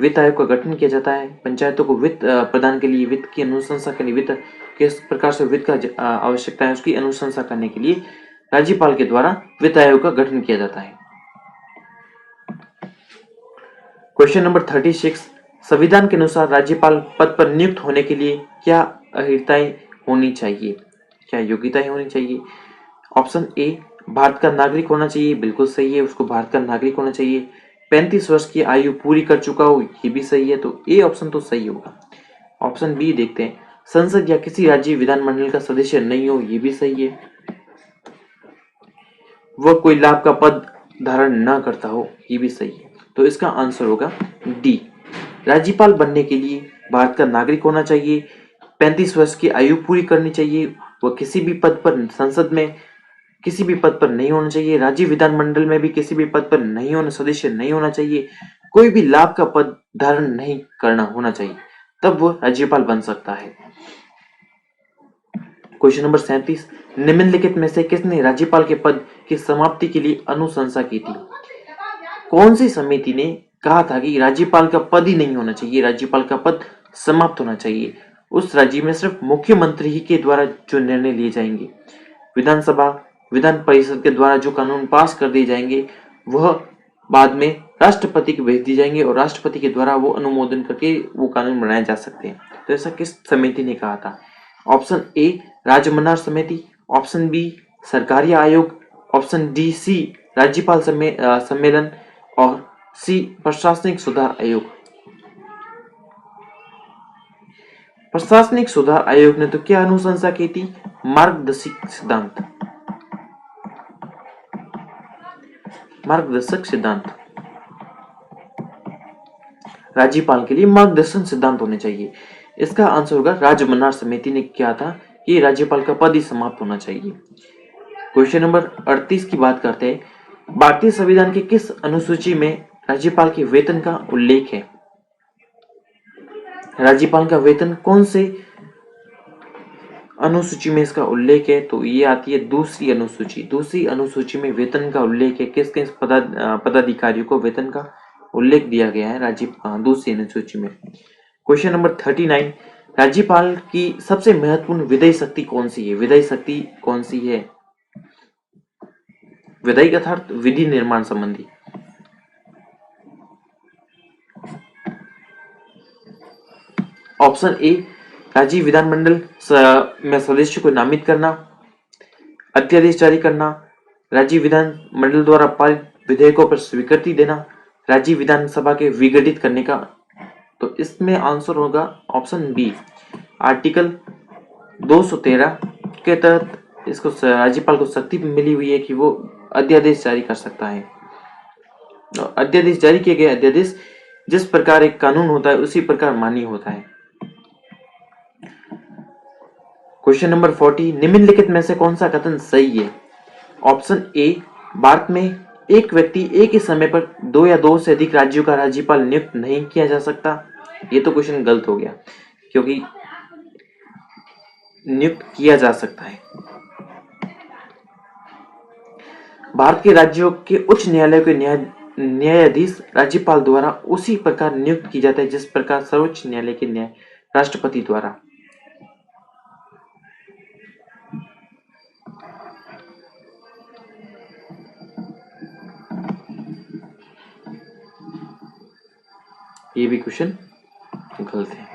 वित्त आयोग का गठन किया जाता है पंचायतों को वित्त प्रदान के लिए, वित्त की अनुशंसा के लिए, वित्त किस प्रकार से वित्त का आवश्यकता है उसकी अनुशंसा करने के लिए राज्यपाल के द्वारा वित्त आयोग का गठन किया जाता है। Question number 36। संविधान के अनुसार राज्यपाल पद पर नियुक्त होने के लिए क्या अर्हताएं होनी चाहिए, क्या योग्यताएं होनी चाहिए? ऑप्शन ए भारत का नागरिक होना चाहिए, बिल्कुल सही है, उसको भारत का नागरिक होना चाहिए। 35 वर्ष की आयु पूरी कर चुका हो, ये भी सही है, तो ए ऑप्शन तो सही होगा। ऑप्शन बी देखते हैं, संसद या किसी राज्य विधानमंडल का सदस्य नहीं हो, ये भी सही है। वह कोई लाभ का पद धारण न करता हो, ये भी सही है। तो इसका आंसर होगा डी। राज्यपाल बनने के लिए भारत का नागरिक होना चाहिए, 35 वर्ष की आयु पूरी करनी चाहिए, वह किसी भी पद पर, संसद में किसी भी पद पर नहीं होना चाहिए, राज्य विधानमंडल में भी किसी भी पद पर नहीं होना, सदस्य नहीं होना चाहिए, कोई भी लाभ का पद धारण नहीं करना होना चाहिए, तब वो राज्यपाल बन सकता है। क्वेश्चन नंबर 37, निम्नलिखित में से किसने राज्यपाल के पद की समाप्ति के लिए अनुशंसा की थी? कौन सी समिति ने कहा था कि राज्यपाल का पद ही नहीं होना चाहिए, राज्यपाल का पद समाप्त होना चाहिए? उस राज्य में सिर्फ मुख्यमंत्री ही के द्वारा जो निर्णय लिए जाएंगे, विधानसभा विधान परिषद के द्वारा जो कानून पास कर दिए जाएंगे वह बाद में राष्ट्रपति को भेज दिए जाएंगे और राष्ट्रपति के द्वारा वो अनुमोदन करके वो कानून बनाए जा सकते हैं। तो ऐसा किस समिति ने कहा था? ऑप्शन ए राजमन्नार समिति, ऑप्शन बी सरकारी आयोग, ऑप्शन डी सी राज्यपाल सम्मेलन और सी प्रशासनिक सुधार आयोग। प्रशासनिक सुधार आयोग ने तो क्या अनुशंसा की थी? मार्गदर्शक सिद्धांत। मार्गदर्शक सिद्धांत, राज्यपाल के लिए मार्गदर्शन सिद्धांत होने चाहिए। इसका आंसर होगा राजमन्नार समिति ने क्या था कि राज्यपाल का पद ही समाप्त होना चाहिए। क्वेश्चन नंबर 38 की बात करते हैं। भारतीय संविधान के किस अनुसूची में राज्यपाल के वेतन का उल्लेख है? राज्यपाल का वेतन कौन से अनुसूची में इसका उल्लेख है? तो ये आती है दूसरी अनुसूची। दूसरी अनुसूची में वेतन का उल्लेख है। किस किस पदाधिकारियों को वेतन का उल्लेख दिया गया है दूसरी अनुसूची में। क्वेश्चन नंबर 39, राज्यपाल की सबसे महत्वपूर्ण विधायी शक्ति कौन सी है? विधायी शक्ति कौन सी है? विधायी अर्थात विधि निर्माण संबंधी। ऑप्शन ए राज्य विधानमंडल में सदस्यों को नामित करना, अध्यादेश जारी करना, राज्य विधानमंडल द्वारा पारित विधेयकों पर स्वीकृति देना, राज्य विधानसभा के विघटित करने का। तो इसमें आंसर होगा ऑप्शन बी, आर्टिकल 213 के तहत इसको राज्यपाल को शक्ति मिली हुई है कि वो अध्यादेश जारी कर सकता है। अध्यादेश जारी किए गए अध्यादेश जिस प्रकार एक कानून होता है उसी प्रकार मान्य होता है। क्वेश्चन नंबर 40, निम्नलिखित में से कौन सा कथन सही है? ऑप्शन ए, भारत में एक व्यक्ति एक ही समय पर 2 या 2 से अधिक राज्यों का राज्यपाल नियुक्त नहीं किया जा सकता। ये तो क्वेश्चन गलत हो गया क्योंकि नियुक्त किया जा सकता है। भारत के राज्यों के उच्च न्यायालय के न्यायाधीश राज्यपाल द्वारा उसी प्रकार नियुक्त की जाता है जिस प्रकार सर्वोच्च न्यायालय के राष्ट्रपति द्वारा। ये भी क्वेश्चन गलत है।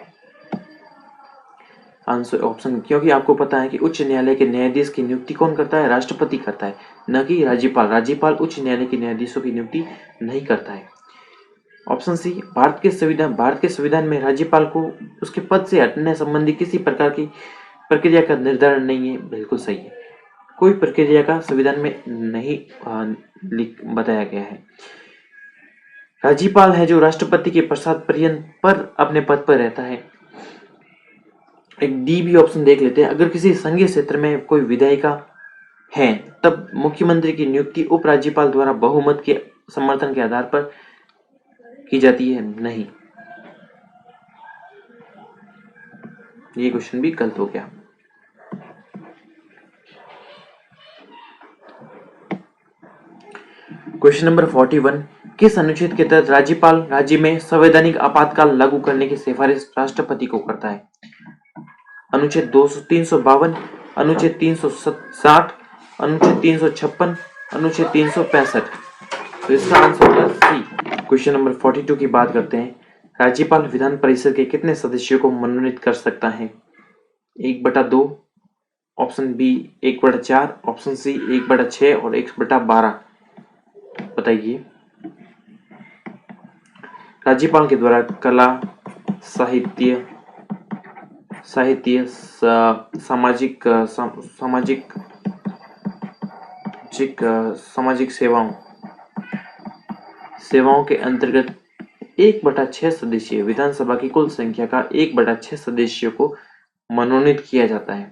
आंसर ऑप्शन, क्योंकि आपको पता है कि उच्च न्यायालय के न्यायाधीश की नियुक्ति कौन करता है? राष्ट्रपति करता है, न कि राज्यपाल। राज्यपाल उच्च न्यायालय के न्यायाधीशों की नियुक्ति नहीं करता है। ऑप्शन सी, भारत के संविधान में राज्यपाल को उसके पद से हटने संबंधी किसी प्रकार की प्रक्रिया का निर्धारण नहीं है। बिल्कुल सही है, कोई प्रक्रिया का संविधान में नहीं बताया गया है। राज्यपाल है जो राष्ट्रपति के पश्चात पर्यंत पर अपने पद पर रहता है। एक डी भी ऑप्शन देख लेते हैं। अगर किसी संघीय क्षेत्र में कोई विधायिका है तब मुख्यमंत्री की नियुक्ति उपराज्यपाल द्वारा बहुमत के समर्थन के आधार पर की जाती है। नहीं, ये क्वेश्चन भी गलत हो गया। क्वेश्चन नंबर 41, किस अनुच्छेद के तहत राज्यपाल राज्य में संवैधानिक आपातकाल लागू करने की सिफारिश राष्ट्रपति को करता है? अनुच्छेद 352, अनुच्छेद 360, अनुच्छेद 356, अनुच्छेद 365। तो इसका आंसर होगा सी। क्वेश्चन नंबर 42 की बात करते हैं। राज्यपाल विधान परिषद के कितने सदस्यों को मनोनीत कर सकता है? 1/2, ऑप्शन बी 1/4, ऑप्शन सी 1/6 और 1/12। बताइए। राज्यपाल के द्वारा कला, साहित्य, सामाजिक सेवाओं के अंतर्गत 1/6 सदस्यीय विधानसभा की कुल संख्या का 1/6 सदस्यों को मनोनीत किया जाता है।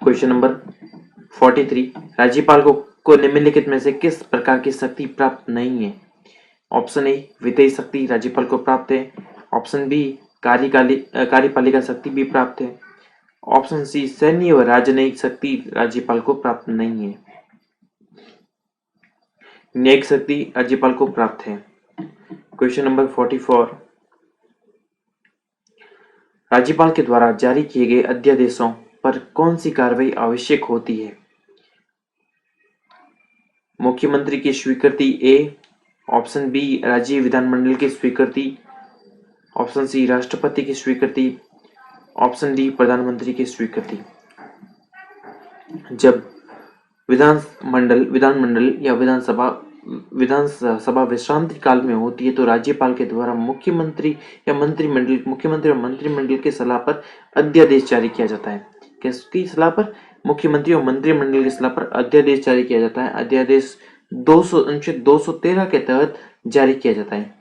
क्वेश्चन नंबर 43, राज्यपाल को निम्नलिखित में से किस प्रकार की शक्ति प्राप्त नहीं है? ऑप्शन ए, विधेयी शक्ति राज्यपाल को प्राप्त है। ऑप्शन बी, कार्यपालिका शक्ति भी प्राप्त है। ऑप्शन सी, सैन्य व राजनयिक शक्ति राज्यपाल को प्राप्त नहीं है। न्यायिक शक्ति राज्यपाल को प्राप्त है। क्वेश्चन नंबर 44, राज्यपाल के द्वारा जारी किए गए अध्यादेशों पर कौन सी कार्रवाई आवश्यक होती है? मुख्यमंत्री की स्वीकृति ए, ऑप्शन बी राज्य विधानमंडल की स्वीकृति, ऑप्शन सी राष्ट्रपति की स्वीकृति, ऑप्शन डी प्रधानमंत्री की स्वीकृति। जब विधानमंडल या विधानसभा विश्रांति काल में होती है तो राज्यपाल के द्वारा मुख्यमंत्री और मंत्रिमंडल की सलाह पर अध्यादेश जारी किया जाता है। किसकी सलाह पर? मुख्यमंत्री और मंत्रिमंडल की सलाह पर अध्यादेश जारी किया जाता है। अध्यादेश 213 के तहत जारी किया जाता है।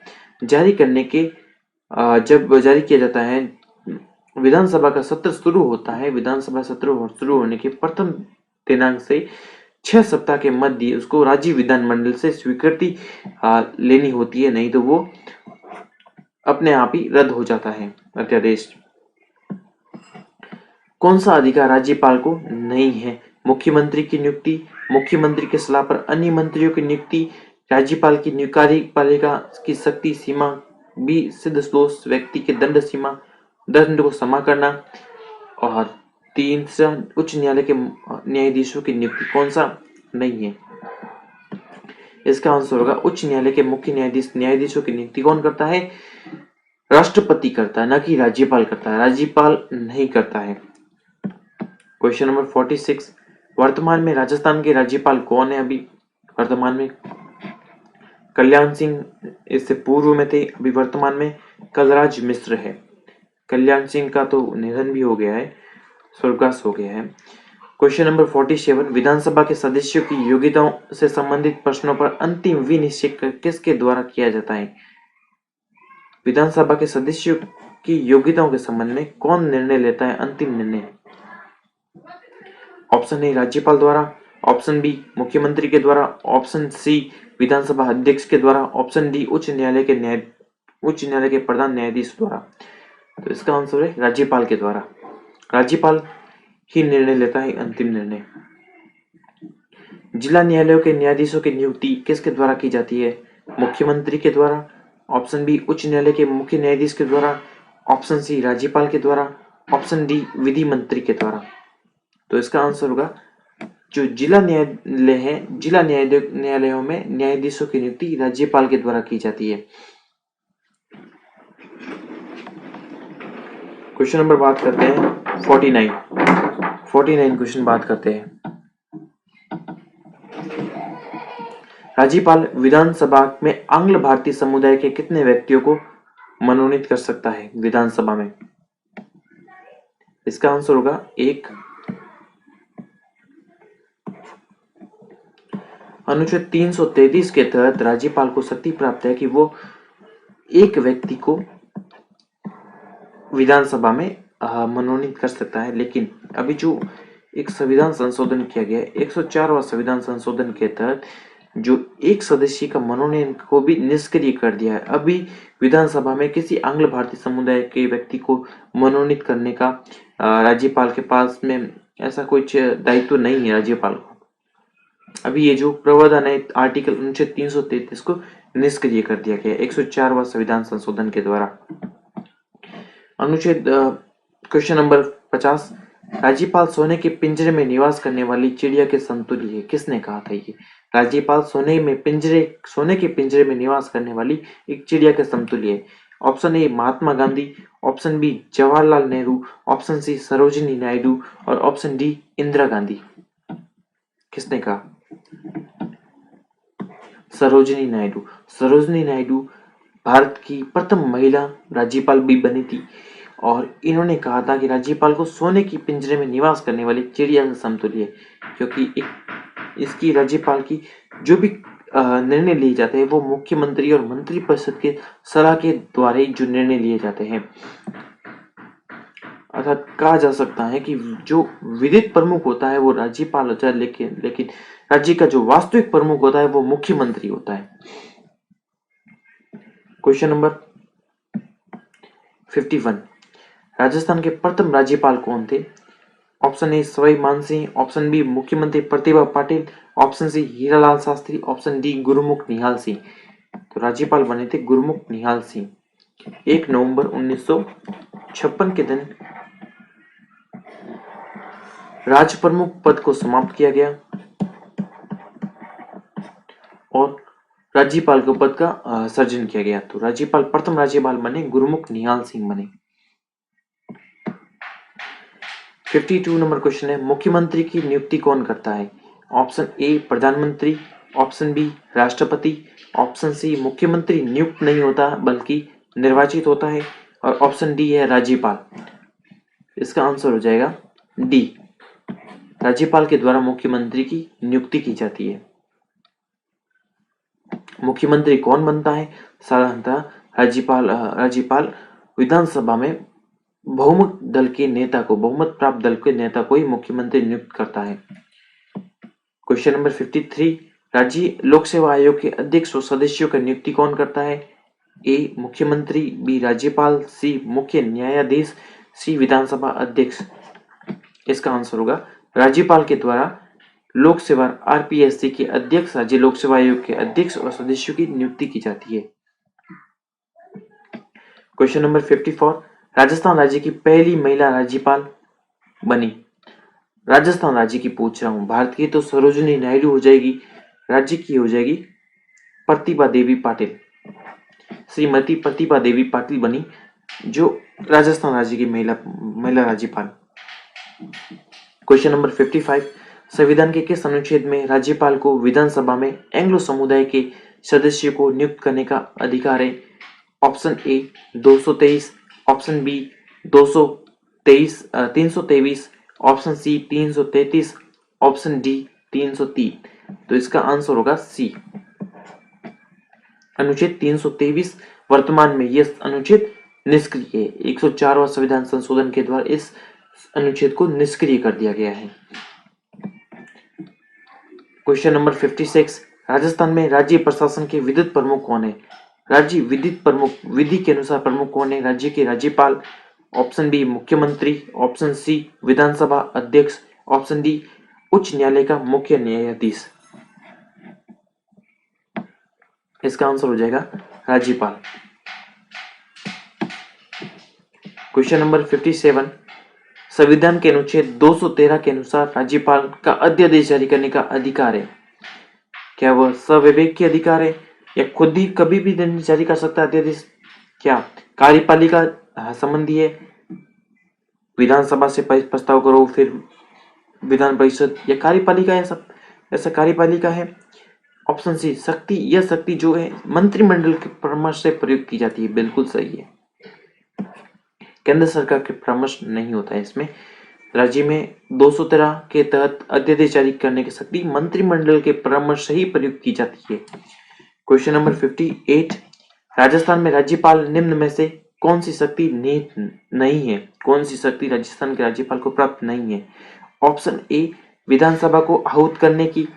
जब जारी किया जाता है, विधानसभा का सत्र शुरू होता है। विधानसभा सत्र शुरू होने के प्रथम दिनांक से 6 सप्ताह के मध्य उसको राज्य विधानमंडल से स्वीकृति लेनी होती है, नहीं तो वो अपने आप ही रद्द हो जाता है अध्यादेश। कौन सा अधिकार राज्यपाल को नहीं है? मुख्यमंत्री की नियुक्ति, मुख्यमंत्री की सलाह पर अन्य मंत्रियों की नियुक्ति, राज्यपाल की कार्यपालिका की शक्ति सीमा, बी सिद्धदोष व्यक्ति के दंड को क्षमा करना, और तीसरा उच्च न्यायालय के न्यायाधीशों की नियुक्ति। कौन सा नहीं है? इसका आंसर होगा उच्च न्यायालय के मुख्य न्यायाधीशों की नियुक्ति कौन करता है? राष्ट्रपति करता है, न कि राज्यपाल करता है। राज्यपाल नहीं करता है। क्वेश्चन नंबर 46, वर्तमान में राजस्थान के राज्यपाल कौन है? अभी वर्तमान में कल्याण सिंह इससे पूर्व में थे, अभी वर्तमान में कलराज मिश्र है। कल्याण सिंह का तो निधन भी हो गया है, स्वर्गवास हो गया है। क्वेश्चन नंबर 47, विधानसभा के सदस्यों की योग्यताओं से संबंधित प्रश्नों पर अंतिम विनिश्चय किसके द्वारा किया जाता है? विधानसभा के सदस्यों की योग्यताओं के संबंध में कौन निर्णय लेता है? अंतिम निर्णय ऑप्शन ए राज्यपाल द्वारा, ऑप्शन बी मुख्यमंत्री के द्वारा, ऑप्शन सी विधानसभा अध्यक्ष के द्वारा, ऑप्शन डी उच्च न्यायालय के प्रधान न्यायाधीश द्वारा। तो इसका आंसर है राज्यपाल के द्वारा। राज्यपाल ही निर्णय लेता है अंतिम निर्णय। जिला न्यायालयों के न्यायाधीशों की नियुक्ति किसके द्वारा की जाती है? मुख्यमंत्री के द्वारा, ऑप्शन बी उच्च न्यायालय के मुख्य न्यायाधीश के द्वारा, ऑप्शन सी राज्यपाल के द्वारा, ऑप्शन डी विधि मंत्री के द्वारा। तो इसका आंसर होगा जो जिला न्यायालय है, जिला न्यायालयों में न्यायाधीशों की नियुक्ति राज्यपाल के द्वारा की जाती है। क्वेश्चन नंबर बात करते हैं 49 क्वेश्चन बात करते हैं। राज्यपाल विधानसभा में आंग्ल भारतीय समुदाय के कितने व्यक्तियों को मनोनीत कर सकता है विधानसभा में? इसका आंसर होगा 1। अनुच्छेद 333 के तहत राज्यपाल को शक्ति प्राप्त है कि वो एक व्यक्ति को विधानसभा में मनोनीत कर सकता है। लेकिन अभी जो एक संविधान संशोधन किया गया है, 104वां संविधान संशोधन के तहत जो एक सदस्य का मनोनयन को भी निष्क्रिय कर दिया है। अभी विधानसभा में किसी आंग्ल भारतीय समुदाय के व्यक्ति को मनोनीत करने का राज्यपाल के पास में ऐसा कुछ दायित्व नहीं है राज्यपाल को। अभी ये जो प्रावधान है आर्टिकल अनुच्छेद 333 को निष्क्रिय कर दिया गया 104वां संविधान संशोधन के द्वारा। अनुच्छेद क्वेश्चन नंबर 50, राज्यपाल सोने के पिंजरे में निवास करने वाली चिड़िया के समतुल्य है। किसने कहा था ये? राज्यपाल सोने के पिंजरे में निवास करने वाली एक चिड़िया के समतुल्य है। Option A Mahatma Gandhi, option B Jawaharlal Nehru, option C Sarojini Naidu और ऑप्शन डी इंदिरा गांधी। किसने कहा? सरोजिनी नायडू। सरोजिनी नायडू भारत की प्रथम महिला राज्यपाल भी बनी थी और इन्होंने कहा था कि राज्यपाल को सोने की पिंजरे में निवास करने वाली चिड़िया से समतुल्य है, क्योंकि इसकी राज्यपाल की जो भी निर्णय लिए जाते हैं वो मुख्यमंत्री और मंत्रिपरिषद के सलाह के द्वारा ही जो निर्णय लिए जाते हैं। अर्थात कहा जा सकता है कि जो विधिक प्रमुख होता है वो राज्यपाल होता है, लेकिन राज्य का जो वास्तविक प्रमुख होता है वो मुख्यमंत्री होता है। क्वेश्चन नंबर 51, राजस्थान के प्रथम राज्यपाल कौन थे? Option A Sawai Mansingh, option B मुख्यमंत्री Pratibha Patil, option C Hiralal Shastri, option D Gurmukh Nihal Singh. तो राज्यपाल बने थे गुरुमुख निहाल सिंह। 1 नवंबर 1956 के दिन राज प्रमुख पद को समाप्त किया गया और राज्यपाल के पद का सर्जन किया गया। तो राज्यपाल, प्रथम राज्यपाल बने गुरुमुख निहाल सिंह बने। 52 नंबर क्वेश्चन है, मुख्यमंत्री की नियुक्ति कौन करता है? ऑप्शन ए प्रधानमंत्री, ऑप्शन बी राष्ट्रपति, ऑप्शन सी मुख्यमंत्री नियुक्त नहीं होता बल्कि निर्वाचित होता है, और ऑप्शन डी है राज्यपाल। इसका आंसर हो जाएगा डी, राज्यपाल के द्वारा मुख्यमंत्री की नियुक्ति की जाती है। मुख्यमंत्री कौन बनता है? साधारणतः राज्यपाल विधानसभा में बहुमत दल के नेता को, बहुमत प्राप्त दल के नेता को ही मुख्यमंत्री नियुक्त करता है। क्वेश्चन नंबर 53, राज्य लोक सेवा आयोग के अध्यक्ष और सदस्यों की नियुक्ति कौन करता है? ए मुख्यमंत्री, बी राज्यपाल, सी मुख्य न्यायाधीश, सी विधानसभा अध्यक्ष। इसका आंसर होगा राज्यपाल के द्वारा लोक सेवा आरपीएससी के अध्यक्ष, राज्य लोक सेवा आयोग के अध्यक्ष और सदस्यों की नियुक्ति की जाती है। क्वेश्चन नंबर 54, राजस्थान राज्य की पहली महिला राज्यपाल बनी। राजस्थान राज्य की पूछ रहा हूं, भारत की तो सरोजिनी नायडू हो जाएगी, राज्य की हो जाएगी प्रतिभा देवी पाटिल। श्रीमती प्रतिभा देवी पाटिल बनी जो राजस्थान राज्य की महिला राज्यपाल। क्वेश्चन नंबर 55, संविधान के किस अनुच्छेद में राज्यपाल को विधानसभा में एंग्लो समुदाय के सदस्यों को नियुक्त करने का अधिकार है? Option A 223, option B 323, option C 333, option D 303। तो इसका आंसर होगा सी, अनुच्छेद 323। वर्तमान में यह अनुच्छेद निष्क्रिय है। 104वां संविधान संशोधन के द्वारा इस अनुच्छेद को निष्क्रिय कर दिया गया है। क्वेश्चन नंबर 56, राजस्थान में राज्य प्रशासन के विद्युत प्रमुख कौन है? राज्य विद्युत प्रमुख, विधि के अनुसार प्रमुख कौन है? राज्य के राज्यपाल, ऑप्शन बी मुख्यमंत्री, ऑप्शन सी विधानसभा अध्यक्ष, ऑप्शन डी उच्च न्यायालय का मुख्य न्यायाधीश। इसका आंसर हो जाएगा राज्यपाल। क्वेश्चन नंबर 57, संविधान के अनुच्छेद 213 के अनुसार राज्यपाल का अध्यादेश जारी करने का अधिकार है। क्या वह सविवेक के अधिकार है या खुद ही कभी भी जारी कर सकता है अध्यादेश? क्या कार्यपालिका संबंधी है, विधानसभा से प्रस्ताव करो फिर विधान परिषद, या कार्यपालिका है, सब ऐसा कार्यपालिका है? ऑप्शन सी शक्ति, यह शक्ति जो है मंत्रिमंडल के परामर्श से प्रयोग की जाती है। बिल्कुल सही है, केंद्र सरकार के परामर्श नहीं होता है इसमें। राज्य में 213 के तहत अध्यादेश जारी करने की शक्ति मंत्रिमंडल के परामर्श से ही प्रयुक्त की जाती है। क्वेश्चन नंबर 58, राजस्थान में राज्यपाल निम्न में से कौन सी शक्ति नहीं है? कौन सी शक्ति राजस्थान के राज्यपाल को प्राप्त नहीं है? ऑप्शन ए विधानसभा को आहूत करने की,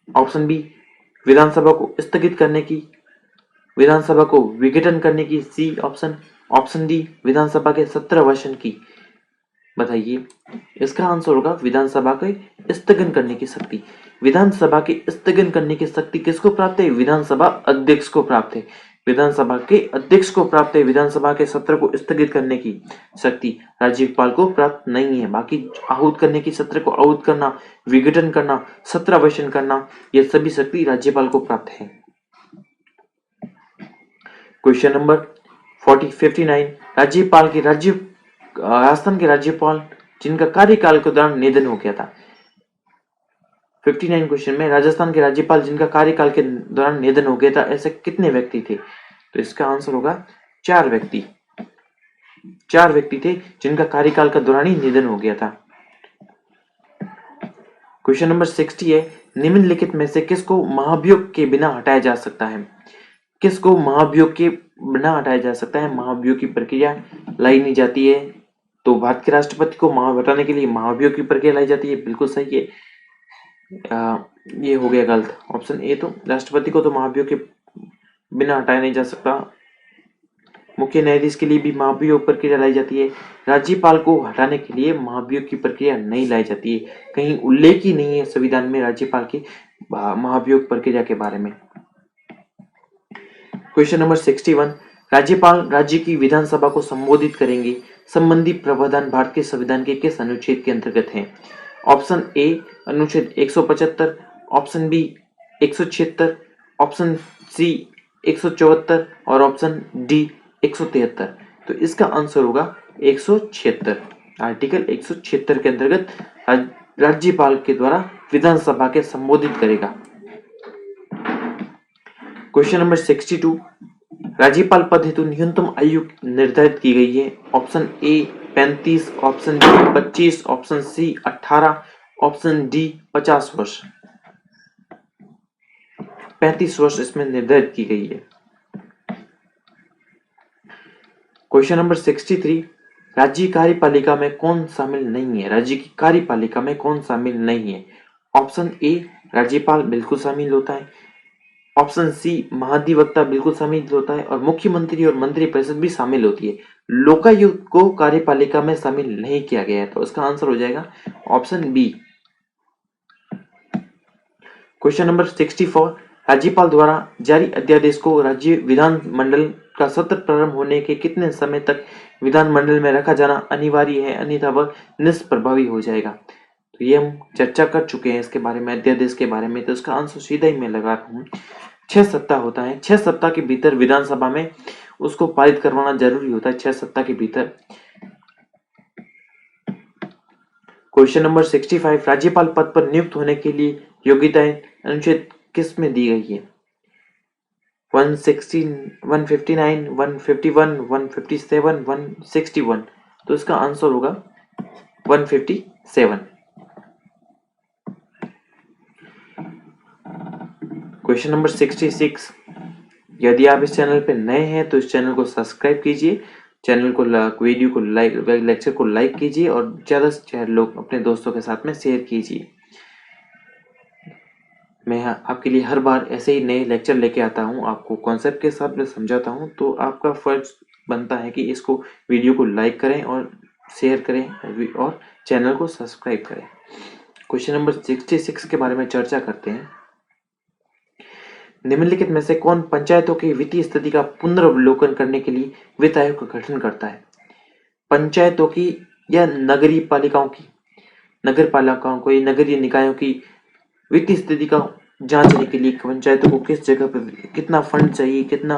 ऑप्शन बी विधानसभा को स्थगित करने की, विधानसभा को विघटन करने की, सी ऑप्शन, ऑप्शन डी विधानसभा के सत्रवशन की। बताइए, इसका आंसर होगा विधानसभा के स्थगन करने की शक्ति। विधानसभा के स्थगन करने की शक्ति किसको प्राप्त है? विधानसभा अध्यक्ष को प्राप्त है। विधानसभा के अध्यक्ष को प्राप्त है विधानसभा के सत्र को स्थगित करने की शक्ति, राज्यपाल को प्राप्त नहीं है। बाकी आहूत करने की, सत्र को आहूत करना, विघटन करना, सत्रावसान करना, यह सभी शक्ति राज्यपाल को प्राप्त है। क्वेश्चन नंबर 59, राज्यपाल के राजस्थान के राज्यपाल जिनका कार्यकाल के दौरान निधन हो गया था। 59 क्वेश्चन में राजस्थान के राज्यपाल जिनका कार्यकाल के दौरान निधन हो गया था, ऐसे कितने व्यक्ति थे? तो इसका आंसर होगा 4 व्यक्ति। 4 व्यक्ति थे जिनका कार्यकाल का दौरान ही निधन हो गया था। क्वेश्चन नंबर 60 है, निम्नलिखित में से किसको महाभियोग के बिना हटाया जा सकता है? किसको महाभियोग के बिना हटाया जा सकता है? महाभियोग की प्रक्रिया लाई नहीं जाती है तो भारत के राष्ट्रपति को हटाने के लिए महाभियोग की प्रक्रिया लाई जाती है। बिल्कुल सही है। ये हो गया गलत, ऑप्शन ए, तो राष्ट्रपति को तो महाभियोग के बिना हटाया नहीं जा सकता। मुख्य न्यायाधीश के लिए भी महाभियोग प्रक्रिया लाई जाती है। राज्यपाल को हटाने के लिए महाभियोग की प्रक्रिया नहीं लाई जाती है। कहीं उल्लेख ही नहीं है संविधान में राज्यपाल की महाभियोग प्रक्रिया के बारे में। क्वेश्चन नंबर 61, राज्यपाल राज्य की विधानसभा को संबोधित करेंगे। संबंधी प्रावधान भारत के संविधान के किस अनुच्छेद के अंतर्गत है? ऑप्शन ए अनुच्छेद 175, ऑप्शन बी 176, ऑप्शन सी 174 और ऑप्शन डी 173। तो इसका आंसर होगा 176। आर्टिकल 176 के अंतर्गत राज्यपाल के द्वारा विधानसभा के संबोधित करेगा। क्वेश्चन नंबर 62, राज्यपाल पद हेतु न्यूनतम आयु निर्धारित की गई है। Option A 35, option B 25, option C 18, option D 50 वर्ष। 35 वर्ष इसमें निर्धारित की गई है। क्वेश्चन नंबर 63, राज्य कार्यपालिका में कौन शामिल नहीं है? राज्य की कार्यपालिका में कौन शामिल नहीं है? ऑप्शन ए राज्यपाल बिल्कुल शामिल होता है, ऑप्शन सी महाधिवक्ता बिल्कुल शामिल होता है और मुख्यमंत्री और मंत्रिपरिषद भी शामिल होती है। लोकायुक्त को कार्यपालिका में शामिल नहीं किया गया है, तो इसका आंसर हो जाएगा ऑप्शन बी। क्वेश्चन नंबर 64, राज्यपाल द्वारा जारी अध्यादेश को राज्य विधानमंडल का सत्र प्रारंभ होने के कितने समय तक विधानमंडल में रखा जाना अनिवार्य है, अन्यथा वह निष्प्रभावी हो जाएगा? तो ये हम चर्चा कर चुके हैं इसके बारे में, अध्यादेश के बारे में, तो इसका आंसर सीधा ही मैं लगा रहा हूँ 6 सप्ताह होता है। 6 सप्ताह के भीतर विधानसभा में उसको पारित करवाना जरूरी होता है, 6 सप्ताह के भीतर। क्वेश्चन नंबर 65, राज्यपाल पद पर नियुक्त होने के लिए योग्यताएं अनुच्छेद किस में दी गई है? 116, 159, 151, 157, 161। तो इसका आंसर होगा 157। क्वेश्चन नंबर 66, यदि आप इस चैनल पे नए हैं तो इस चैनल को सब्सक्राइब कीजिए, चैनल को वीडियो को लाइक, लेक्चर को लाइक कीजिए और ज्यादा से ज्यादा लोग अपने दोस्तों के साथ में शेयर कीजिए। मैं आपके लिए हर बार ऐसे ही नए लेक्चर लेके आता हूँ, आपको कॉन्सेप्ट के साथ में समझाता हूँ, तो आपका फर्ज बनता है कि इसको वीडियो को लाइक करें और शेयर करें और चैनल को सब्सक्राइब करें। क्वेश्चन नंबर 66 के बारे में चर्चा करते हैं। निम्नलिखित में से कौन पंचायतों की वित्तीय स्थिति का पुनर्वलोकन करने के लिए वित्त आयोग का गठन करता है? पंचायतों की या नगरीय पालिकाओं की? नगर पालिकाओं को या नगरीय निकायों की वित्तीय स्थिति का जांचने के लिए पंचायतों को किस जगह पर कितना फंड चाहिए, कितना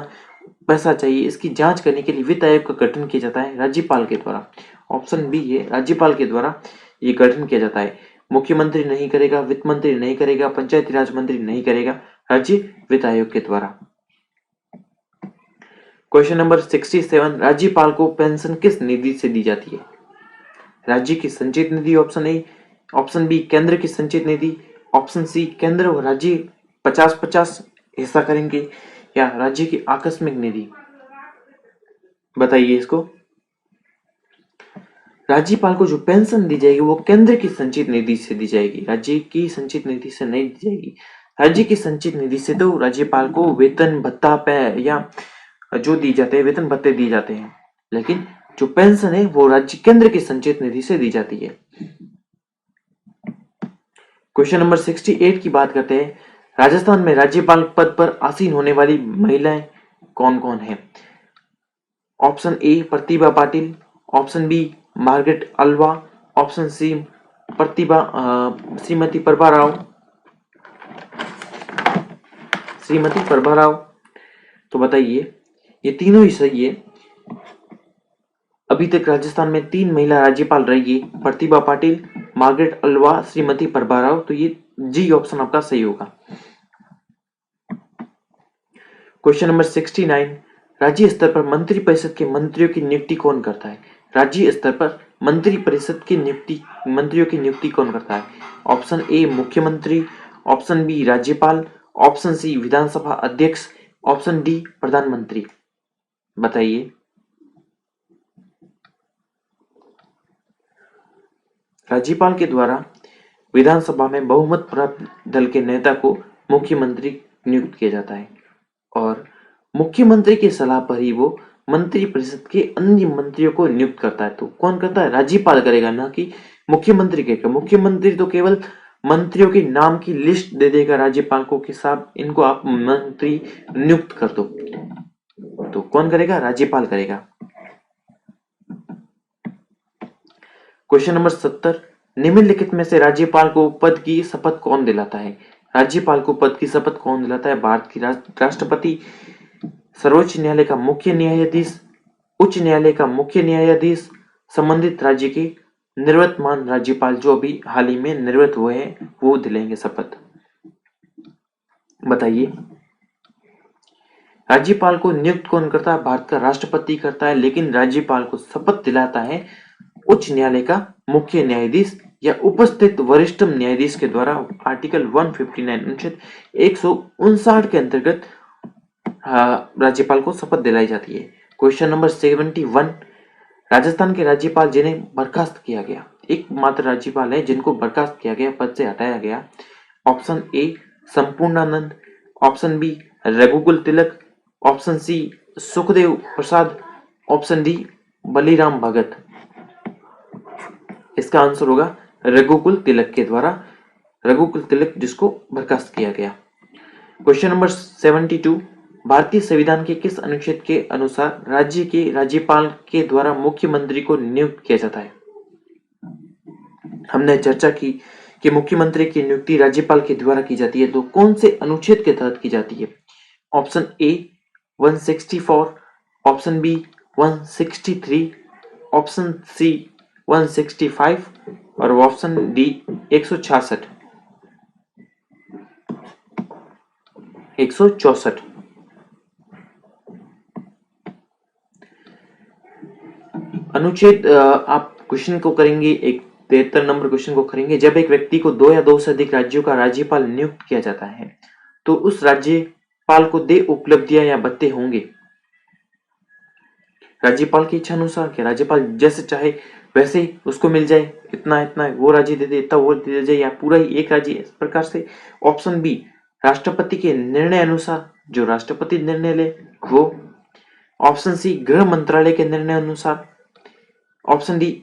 पैसा चाहिए, इसकी जांच करने के लिए वित्त आयोग का गठन किया जाता है राज्यपाल के द्वारा। ऑप्शन बी है, राज्यपाल के द्वारा ये गठन किया जाता है। मुख्यमंत्री नहीं करेगा, वित्त मंत्री नहीं करेगा, पंचायती राज मंत्री नहीं करेगा, राज्य वित्त आयोग के द्वारा। क्वेश्चन नंबर 67, राज्यपाल को पेंशन किस निधि से दी जाती है? राज्य की संचित निधि ऑप्शन ए, ऑप्शन बी केंद्र की संचित निधि, ऑप्शन सी केंद्र और राज्य 50-50 हिस्सा करेंगे, या राज्य की आकस्मिक निधि? बताइए इसको। राज्यपाल को जो पेंशन दी जाएगी वो केंद्र की संचित निधि से दी जाएगी, राज्य की संचित निधि से नहीं दी जाएगी। राज्य की संचित निधि से तो राज्यपाल को वेतन भत्ता पे या जो दी जाते हैं, वेतन भत्ते दिए जाते हैं, लेकिन जो पेंशन है वो राज्य केंद्र की संचित निधि से दी जाती है। क्वेश्चन नंबर 68 की बात करते हैं। राजस्थान में राज्यपाल पद पर आसीन होने वाली महिलाएं कौन कौन है? Option A Pratibha Patil, option B Margaret Alva, option C Shrimati Prabha Rao. तो बताइए, ये तीनों ही सही है। अभी तक राजस्थान में 3 महिला राज्यपाल रही है, प्रतिभा पाटिल, मार्गरेट अल्वा, श्रीमती प्रभा राव। तो ये जी ऑप्शन आपका सही होगा। क्वेश्चन नंबर 69, राज्य स्तर पर मंत्रिपरिषद के मंत्रियों की नियुक्ति कौन करता है? राज्य स्तर पर मंत्रिपरिषद की मंत्रियों की नियुक्ति कौन करता है? ऑप्शन ए मुख्यमंत्री, ऑप्शन बी राज्यपाल, ऑप्शन सी विधानसभा अध्यक्ष, ऑप्शन डी प्रधानमंत्री। बताइए। राज्यपाल के द्वारा विधानसभा में बहुमत प्राप्त दल के नेता को मुख्यमंत्री नियुक्त किया जाता है और मुख्यमंत्री की सलाह पर ही वो मंत्रिपरिषद के अन्य मंत्रियों को नियुक्त करता है। तो कौन करता है? राज्यपाल करेगा, ना कि मुख्यमंत्री करेगा। मुख्यमंत्री तो केवल मंत्रियों के नाम की लिस्ट दे देगा राज्यपाल को कि साहब इनको आप मंत्री नियुक्त कर दो। तो कौन करेगा? राज्यपाल करेगा। क्वेश्चन नंबर 70, निम्नलिखित में से राज्यपाल को पद की शपथ कौन दिलाता है? राज्यपाल को पद की शपथ कौन दिलाता है? भारत की राष्ट्रपति, सर्वोच्च न्यायालय का मुख्य न्यायाधीश, उच्च न्यायालय का मुख्य न्यायाधीश, संबंधित राज्य के निवर्तमान राज्यपाल जो अभी हाल ही में निवृत्त हुए हैं वो दिलाएंगे शपथ। बताइए, राज्यपाल को नियुक्त कौन करता है? भारत का राष्ट्रपति करता है, लेकिन राज्यपाल को शपथ दिलाता है उच्च न्यायालय का मुख्य न्यायाधीश या उपस्थित वरिष्ठ न्यायाधीश के द्वारा। आर्टिकल 159 अनुच्छेद 159 के अंतर्गत राज्यपाल को शपथ दिलाई जाती है। क्वेश्चन नंबर 71, राजस्थान के राज्यपाल जिन्हें बर्खास्त किया गया, एकमात्र राज्यपाल है जिनको बर्खास्त किया गया, पद से हटाया गया। Option A Sampurnanand, option B Raghukul Tilak, option C Sukhdev Prasad, option D Baliram Bhagat. इसका आंसर होगा रघुकुल तिलक के द्वारा, रघुकुल तिलक जिसको बर्खास्त किया गया। क्वेश्चन नंबर 72, भारतीय संविधान के किस अनुच्छेद के अनुसार राज्य के राज्यपाल के द्वारा मुख्यमंत्री को नियुक्त किया जाता है? हमने चर्चा की कि मुख्यमंत्री की नियुक्ति राज्यपाल के द्वारा की जाती है, तो कौन से अनुच्छेद के तहत की जाती है? Option A 164, option B 163, option C 165 और ऑप्शन डी 166। 164। अनुच्छेद आप क्वेश्चन को करेंगे, एक 73 नंबर क्वेश्चन को करेंगे। जब एक व्यक्ति को 2 या 2 से अधिक राज्यों का राज्यपाल नियुक्त किया जाता है तो उस राज्यपाल को दे उपलब्धियां या भत्ते होंगे। राज्यपाल की इच्छा अनुसार क्या राज्यपाल जैसे चाहे वैसे उसको मिल जाए, इतना इतना वो राज्य दे दे, इतना वो दे दे, या पूरा ही एक राज्य, इस प्रकार से। ऑप्शन बी राष्ट्रपति के निर्णय अनुसार, जो राष्ट्रपति निर्णय ले वो। ऑप्शन सी गृह मंत्रालय के निर्णय अनुसार। ऑप्शन डी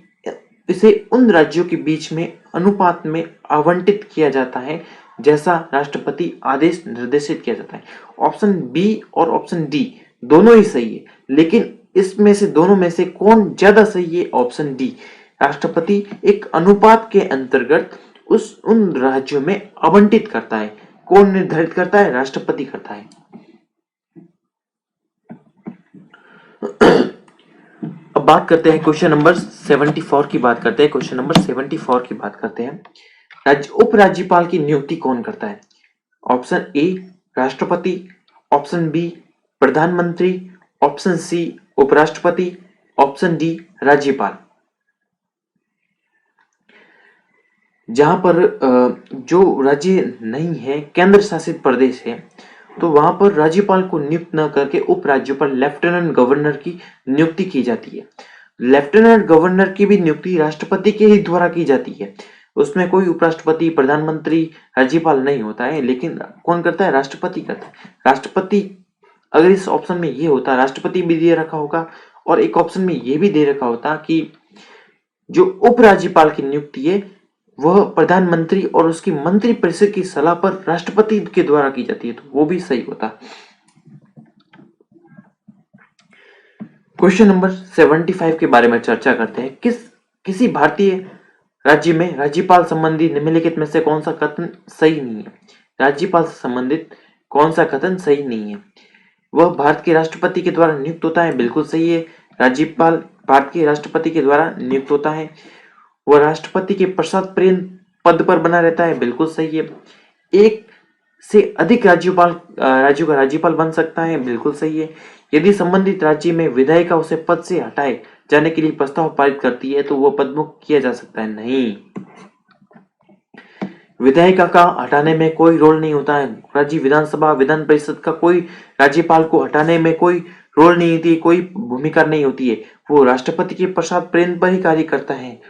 इसे उन राज्यों के बीच में अनुपात में आवंटित किया जाता है जैसा राष्ट्रपति आदेश निर्देशित किया जाता है। ऑप्शन बी और ऑप्शन डी दोनों ही सही है, लेकिन इसमें से दोनों में से कौन ज्यादा सही है? ऑप्शन डी, राष्ट्रपति एक अनुपात के अंतर्गत उन राज्यों में आवंटित करता है। कौन निर्धारित करता है? राष्ट्रपति करता है। अब बात करते हैं क्वेश्चन नंबर 74 की बात करते हैं। क्वेश्चन नंबर 74 की बात करते हैं। उपराज्यपाल की नियुक्ति कौन करता है? ऑप्शन ए राष्ट्रपति, ऑप्शन बी प्रधानमंत्री, ऑप्शन सी उपराष्ट्रपति, ऑप्शन डी राज्यपाल। जहां पर जो राज्य नहीं है, केंद्र शासित प्रदेश है, तो वहां पर राज्यपाल को नियुक्त न करके उपराज्यपाल लेफ्टिनेंट गवर्नर की नियुक्ति की जाती है। लेफ्टिनेंट गवर्नर की भी नियुक्ति राष्ट्रपति के ही द्वारा की जाती है। उसमें कोई उपराष्ट्रपति, प्रधानमंत्री, राज्यपाल नहीं होता है, लेकिन कौन करता है? राष्ट्रपति करता है। राष्ट्रपति, अगर इस ऑप्शन में ये होता, राष्ट्रपति भी दे रखा होगा और एक ऑप्शन में ये भी दे रखा होता कि जो उपराज्यपाल की नियुक्ति है वह प्रधानमंत्री और उसकी मंत्रिपरिषद की सलाह पर राष्ट्रपति के द्वारा की जाती है, तो वो भी सही होता। क्वेश्चन नंबर 75 के बारे में चर्चा करते हैं। किसी भारतीय राज्य में राज्यपाल संबंधी निम्नलिखित में से कौन सा कथन सही नहीं है? राज्यपाल से संबंधित कौन सा कथन सही नहीं है? वह भारत के राष्ट्रपति के द्वारा नियुक्त होता है, बिल्कुल सही है। राज्यपाल भारत के राष्ट्रपति के द्वारा नियुक्त होता है। वह राष्ट्रपति के पश्चात पद पर बना रहता है, बिल्कुल सही है। एक से अधिक राज्यों का राज्यपाल बन सकता है, बिल्कुल सही है। यदि संबंधित राज्य में विधायिका उसे पद से हटाए जाने के लिए प्रस्ताव पारित करती है तो वह पदमुक्त किया जा सकता है, नहीं। विधायिका का हटाने में कोई रोल नहीं होता है। राज्य विधानसभा, विधान परिषद का कोई राज्यपाल को हटाने में कोई रोल नहीं होती, कोई भूमिका नहीं होती है। वो राष्ट्रपति के पश्चात प्रेरण पर ही कार्य करता है।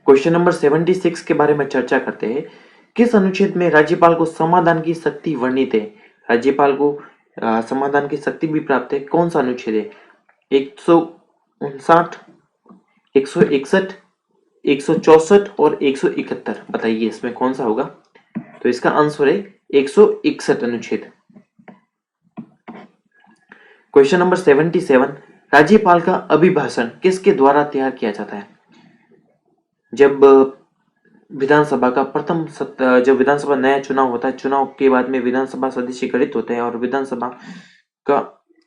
क्वेश्चन नंबर 76 के बारे में चर्चा करते हैं। किस अनुच्छेद में राज्यपाल को समाधान की शक्ति वर्णित है? राज्यपाल को समाधान की शक्ति भी प्राप्त है। कौन सा अनुच्छेद है? 159, 161, 164 और 171। बताइए इसमें कौन सा होगा? तो इसका आंसर है 161 अनुच्छेद। क्वेश्चन नंबर 77, राज्यपाल का अभिभाषण किसके द्वारा तैयार किया जाता है? जब विधानसभा का प्रथम जब विधानसभा नया चुनाव होता है, चुनाव के बाद में विधानसभा सदस्य गठित होते हैं और विधानसभा का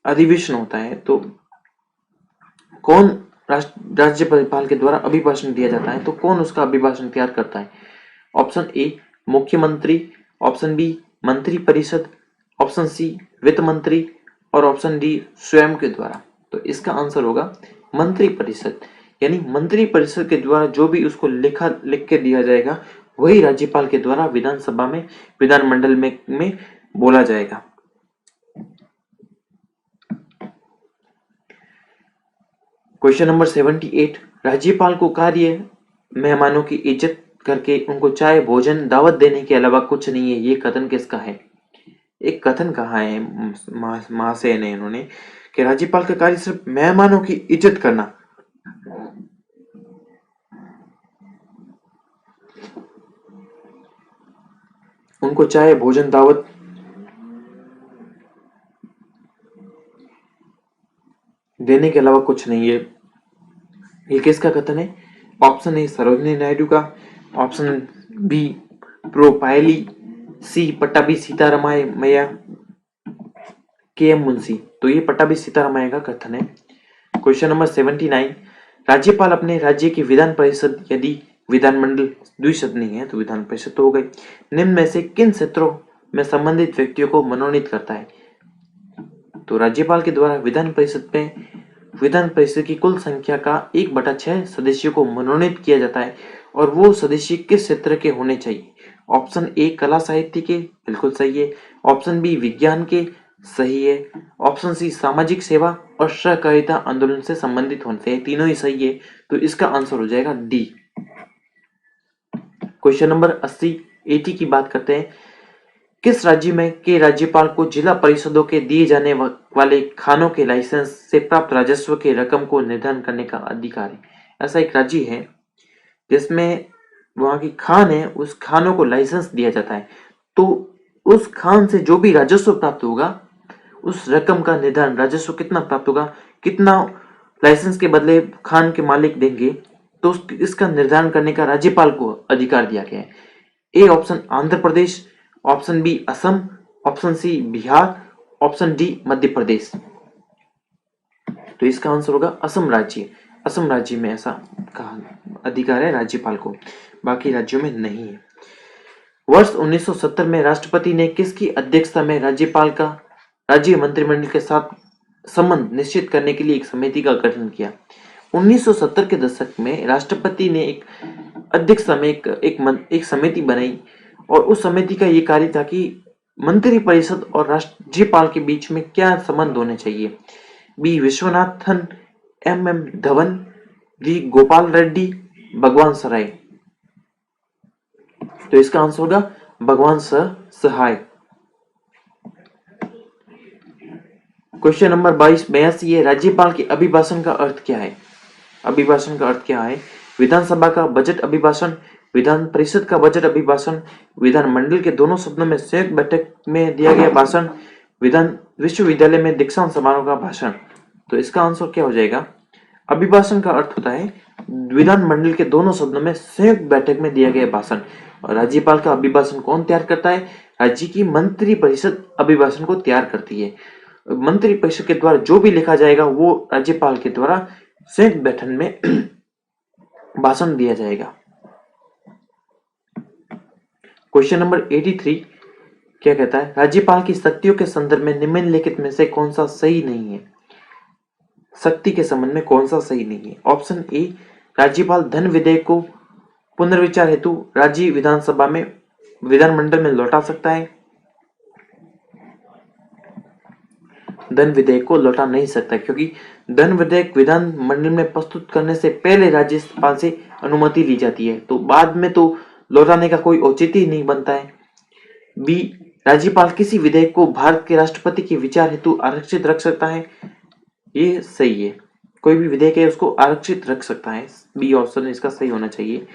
अधिवेशन होता है, तो कौन राज्यपाल के द्वारा अभिभाषण दिया जाता है? तो कौन उसका अभिभाषण तैयार करता है? ऑप्शन ए मुख्यमंत्री, ऑप्शन बी मंत्री परिषद, ऑप्शन सी वित्त मंत्री और ऑप्शन डी स्वयं के द्वारा। तो इसका आंसर होगा मंत्री परिषद। यानी मंत्री परिषद के द्वारा जो भी उसको लिख के दिया जाएगा वही राज्यपाल के द्वारा विधानसभा में, विधानमंडल में बोला जाएगा। क्वेश्चन नंबर 78, राज्यपाल को कार्य मेहमानों की इज्जत करके उनको चाय भोजन दावत देने के अलावा कुछ नहीं है। ये कथन किसका है? एक कथन कहा है महाशय ने इन्होंने कि राज्यपाल का कार्य सिर्फ मेहमानों की इज्जत करना। उनको चाहे भोजन दावत देने के अलावा कुछ नहीं है। ये किसका कथन है? ऑप्शन ए सरोजिनी नायडू का, ऑप्शन बी प्रोपायली, सी पट्टाभी सीतारामैया, के एम मुंशी। तो ये पट्टाभी सीतारामैया का कथन है। क्वेश्चन नंबर 79, राज्यपाल अपने राज्य की विधान परिषद, यदि विधानमंडल द्विसदनी है तो विधान परिषद तो हो गई, निम्न में से किन क्षेत्रों में संबंधित व्यक्तियों को मनोनीत करता है? तो राज्यपाल के द्वारा विधान परिषद की कुल संख्या का 1/6 सदस्यों को मनोनीत किया जाता है और वो सदस्य किस क्षेत्र के होने चाहिए? ऑप्शन ए कला साहित्य के, बिल्कुल सही है। ऑप्शन बी विज्ञान के, सही है। ऑप्शन सी सामाजिक सेवा और सहकारिता आंदोलन से संबंधित होते हैं, तीनों ही सही है। तो इसका आंसर हो जाएगा डी। क्वेश्चन नंबर 80 की बात करते हैं। किस राज्य में के राज्यपाल को जिला परिषदों के दिए जाने वाले खानों के लाइसेंस से प्राप्त राजस्व के रकम को निर्धारण करने का अधिकार है? ऐसा एक राज्य है जिसमें वहां की खान है, उस खानों को लाइसेंस दिया जाता है, तो उस खान से जो भी राजस्व प्राप्त होगा उस रकम का निर्धारण, राजस्व कितना प्राप्त होगा, कितना लाइसेंस के बदले खान के मालिक देंगे, तो इसका निर्धारण करने का राज्यपाल को अधिकार दिया गया है। A option Andhra Pradesh, option B Assam, option C Bihar, option D Madhya Pradesh. तो इसका आंसर होगा असम राज्य। असम राज्य में ऐसा कहा अधिकार है राज्यपाल को, बाकी राज्यों में नहीं है। वर्ष 1970 में राष्ट्रपति ने किसकी अध्यक्षता में राज्यपाल का राज्य मंत्रिमंडल के साथ संबंध निश्चित करने के लिए एक समिति का गठन किया? 1970 के दशक में राष्ट्रपति ने एक अध्यक्षता में एक समिति बनाई और उस समिति का ये कार्य था कि मंत्री परिषद और राज्यपाल के बीच में क्या संबंध होने चाहिए? B Vishwanathan, M Dhawan, D Gopal Reddy, Bhagwan Sarai. तो इसका आंसर होगा भगवान सहाय। क्वेश्चन नंबर 82 है, राज्यपाल के अभिभाषण का अर्थ क्या है? अभिभाषण का अर्थ क्या है? विधानसभा का बजट अभिभाषण, विधान परिषद का बजट अभिभाषण, विधानमंडल के दोनों सदनों में संयुक्त बैठक में दिया गया भाषण, विश्वविद्यालय में दीक्षांत समारोह का भाषण। तो इसका आंसर क्या हो जाएगा? अभिभाषण का अर्थ होता है विधानमंडल के दोनों सदनों में संयुक्त बैठक में दिया गया भाषण। और राज्यपाल का अभिभाषण कौन तैयार करता है? राज्य की मंत्री परिषद अभिभाषण को तैयार करती है। मंत्री परिषद के द्वारा जो भी लिखा जाएगा वो राज्यपाल के द्वारा संयुक्त बैठक में भाषण दिया जाएगा। क्वेश्चन नंबर 83 क्या कहता है? राज्यपाल की शक्तियों के संदर्भ में निम्नलिखित में से कौन सा सही नहीं है? शक्ति के संबंध में कौन सा सही नहीं है? ऑप्शन ए राज्यपाल धन विधेयक को पुनर्विचार हेतु राज्य विधानसभा में विधानमंडल में लौटा सकता है। धन विधेयक को लौटा नहीं सकता क्योंकि धन विधेयक विधानमंडल में प्रस्तुत करने से पहले राज्यपाल से अनुमति ली जाती है, तो बाद में तो लौटाने का कोई औचित्य ही नहीं बनता है। बी राज्यपाल किसी विधेयक को भारत के राष्ट्रपति के विचार हेतु आरक्षित रख सकता है। ये सही है, कोई भी विधेयक है उसको आरक्षित रख सकता है। बी ऑप्शन इसका सही होना चाहिए।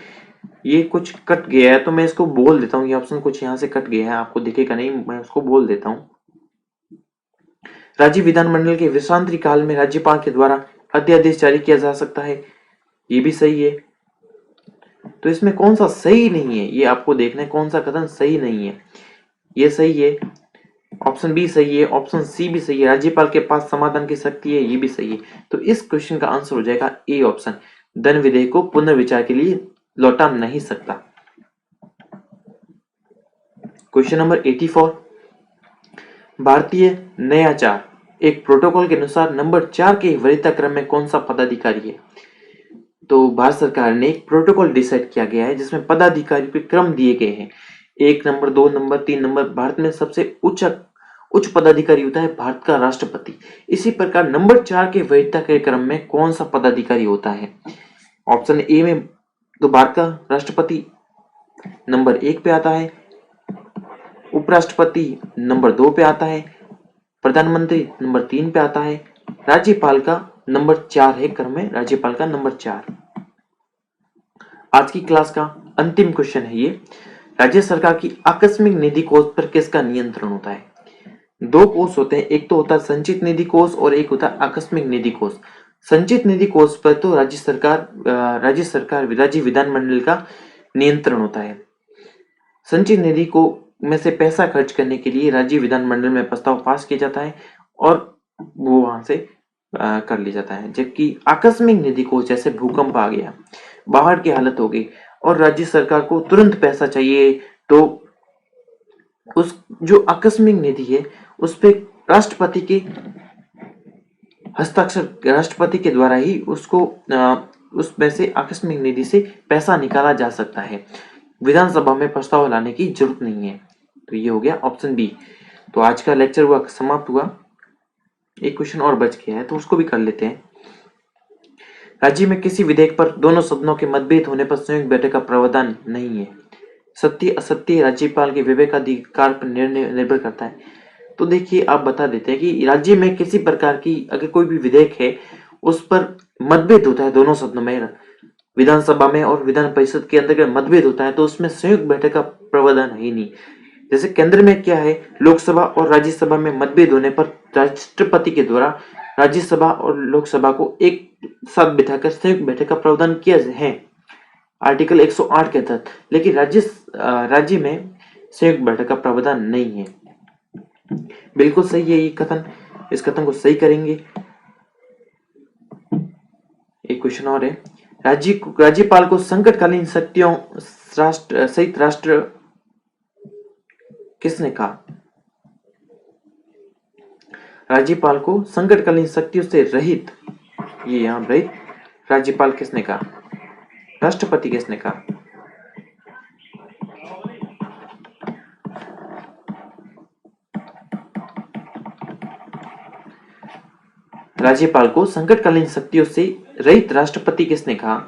ये कुछ कट गया है तो मैं इसको बोल देता हूँ, ये ऑप्शन कुछ यहाँ से कट गया है, आपको दिखेगा नहीं, मैं उसको बोल देता हूँ। राज्य विधानमंडल के विश्रांति काल में राज्यपाल के द्वारा अध्यादेश जारी किया जा सकता है। ये भी सही है। तो इसमें कौन सा सही नहीं है ये आपको देखना है, कौन सा कथन सही नहीं है। ये सही है, ऑप्शन बी सही है, ऑप्शन सी भी सही है, राज्यपाल के पास समाधान की शक्ति है, ये भी सही है। तो इस क्वेश्चन का आंसर हो जाएगा ए ऑप्शन, धन विधेयक को पुनर्विचार के लिए लौटा नहीं सकता। क्वेश्चन नंबर 84, भारतीय नयाचार एक प्रोटोकॉल के अनुसार नंबर 4 के वरीयता क्रम में कौन सा पदाधिकारी है। तो भारत सरकार ने एक प्रोटोकॉल डिसाइड किया गया है जिसमें पदाधिकारी के क्रम दिए गए हैं, 1 नंबर, 2 नंबर, 3 नंबर। भारत में सबसे उच्च पदाधिकारी होता है भारत का राष्ट्रपति। इसी प्रकार नंबर 4 के वरीयता के क्रम में कौन सा पदाधिकारी होता है। ऑप्शन ए में तो भारत का राष्ट्रपति नंबर 1 पे आता है, उपराष्ट्रपति नंबर 2 पे आता है, प्रधानमंत्री नंबर 3 पे आता है, राज्यपाल का नंबर 4 है क्रम में, राज्यपाल का नंबर 4। आज की क्लास का अंतिम क्वेश्चन है ये, राज्य सरकार की आकस्मिक निधि कोष पर किसका नियंत्रण होता है। 2 कोष होते हैं, एक तो होता है संचित निधि कोष और एक होता है आकस्मिक निधि कोष। संचित निधि कोष पर तो राज्य सरकार राज्य विधानमंडल का नियंत्रण होता है। संचित निधि को में से पैसा खर्च करने के लिए राज्य विधानमंडल में प्रस्ताव पास किया जाता है और वो वहां से कर लिया जाता है। जबकि आकस्मिक निधि कोष, जैसे भूकंप आ गया, बाढ़ की हालत हो गई और राज्य सरकार को तुरंत पैसा चाहिए, तो उस जो आकस्मिक निधि है उस पे राष्ट्रपति के हस्ताक्षर, राष्ट्रपति के द्वारा ही उसको उसमें से आकस्मिक निधि से पैसा निकाला जा सकता है। विधानसभा में प्रस्ताव लाने की जरूरत नहीं है। तो ये हो गया ऑप्शन बी। तो आज का लेक्चर हुआ समाप्त हुआ। एक क्वेश्चन और बच गया है तो उसको भी कर लेते हैं। राज्य में किसी विधेयक पर दोनों सदनों के मतभेद होने पर संयुक्त बैठक का प्रावधान नहीं है। सत्य असत्य राज्यपाल के विवेकाधिकार पर निर्णय निर्भर करता है। तो देखिए आप बता देते हैं कि राज्य में किसी प्रकार की अगर कोई भी विधेयक है उस पर मतभेद होता है, दोनों सदनों में, विधानसभा में और विधान परिषद के अंदर मतभेद होता है, तो उसमें संयुक्त बैठक का प्रावधान है ही नहीं। जैसे केंद्र में क्या है, लोकसभा और राज्यसभा में मतभेद होने पर राष्ट्रपति के द्वारा राज्यसभा और लोकसभा को एक साथ बिठाकर संयुक्त बैठक का प्रावधान किया है आर्टिकल 108 के तहत। लेकिन राज्य में संयुक्त बैठक का प्रावधान नहीं है। बिल्कुल सही है ये कथन, इस कथन को सही करेंगे। एक क्वेश्चन और है, राज्यपाल को संकटकालीन शक्तियों सहित राष्ट्र किसने कहा। राज्यपाल को संकटकालीन शक्तियों से रहित, ये यहाँ रहित राज्यपाल किसने कहा, राष्ट्रपति किसने कहा। राज्यपाल को संकटकालीन शक्तियों से रहित राष्ट्रपति किसने कहा।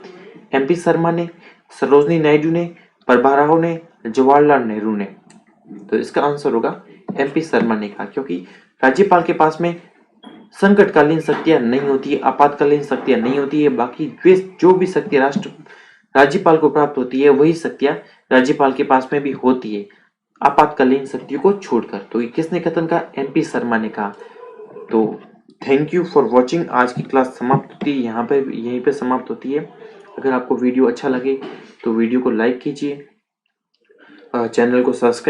एमपी शर्मा ने, सरोजनी नायडू ने, प्रभा राव ने, जवाहरलाल नेहरू ने। तो इसका आंसर होगा एमपी शर्मा ने कहा, क्योंकि राज्यपाल के पास में संकटकालीन शक्तियां नहीं होती है, आपातकालीन शक्तियां नहीं होती है। बाकी जो भी शक्तियां राज्यपाल को प्राप्त होती है वही शक्तियां राज्यपाल के पास में भी होती है, आपातकालीन शक्तियों को छोड़कर। तो ये किसने कथन कहा, एमपी शर्मा ने कहा। तो थैंक यू फॉर वॉचिंग। आज की क्लास समाप्त होती है यहाँ पे, यहीं पे समाप्त होती है। अगर आपको वीडियो अच्छा लगे तो वीडियो को लाइक कीजिए, चैनल को सब्सक्राइब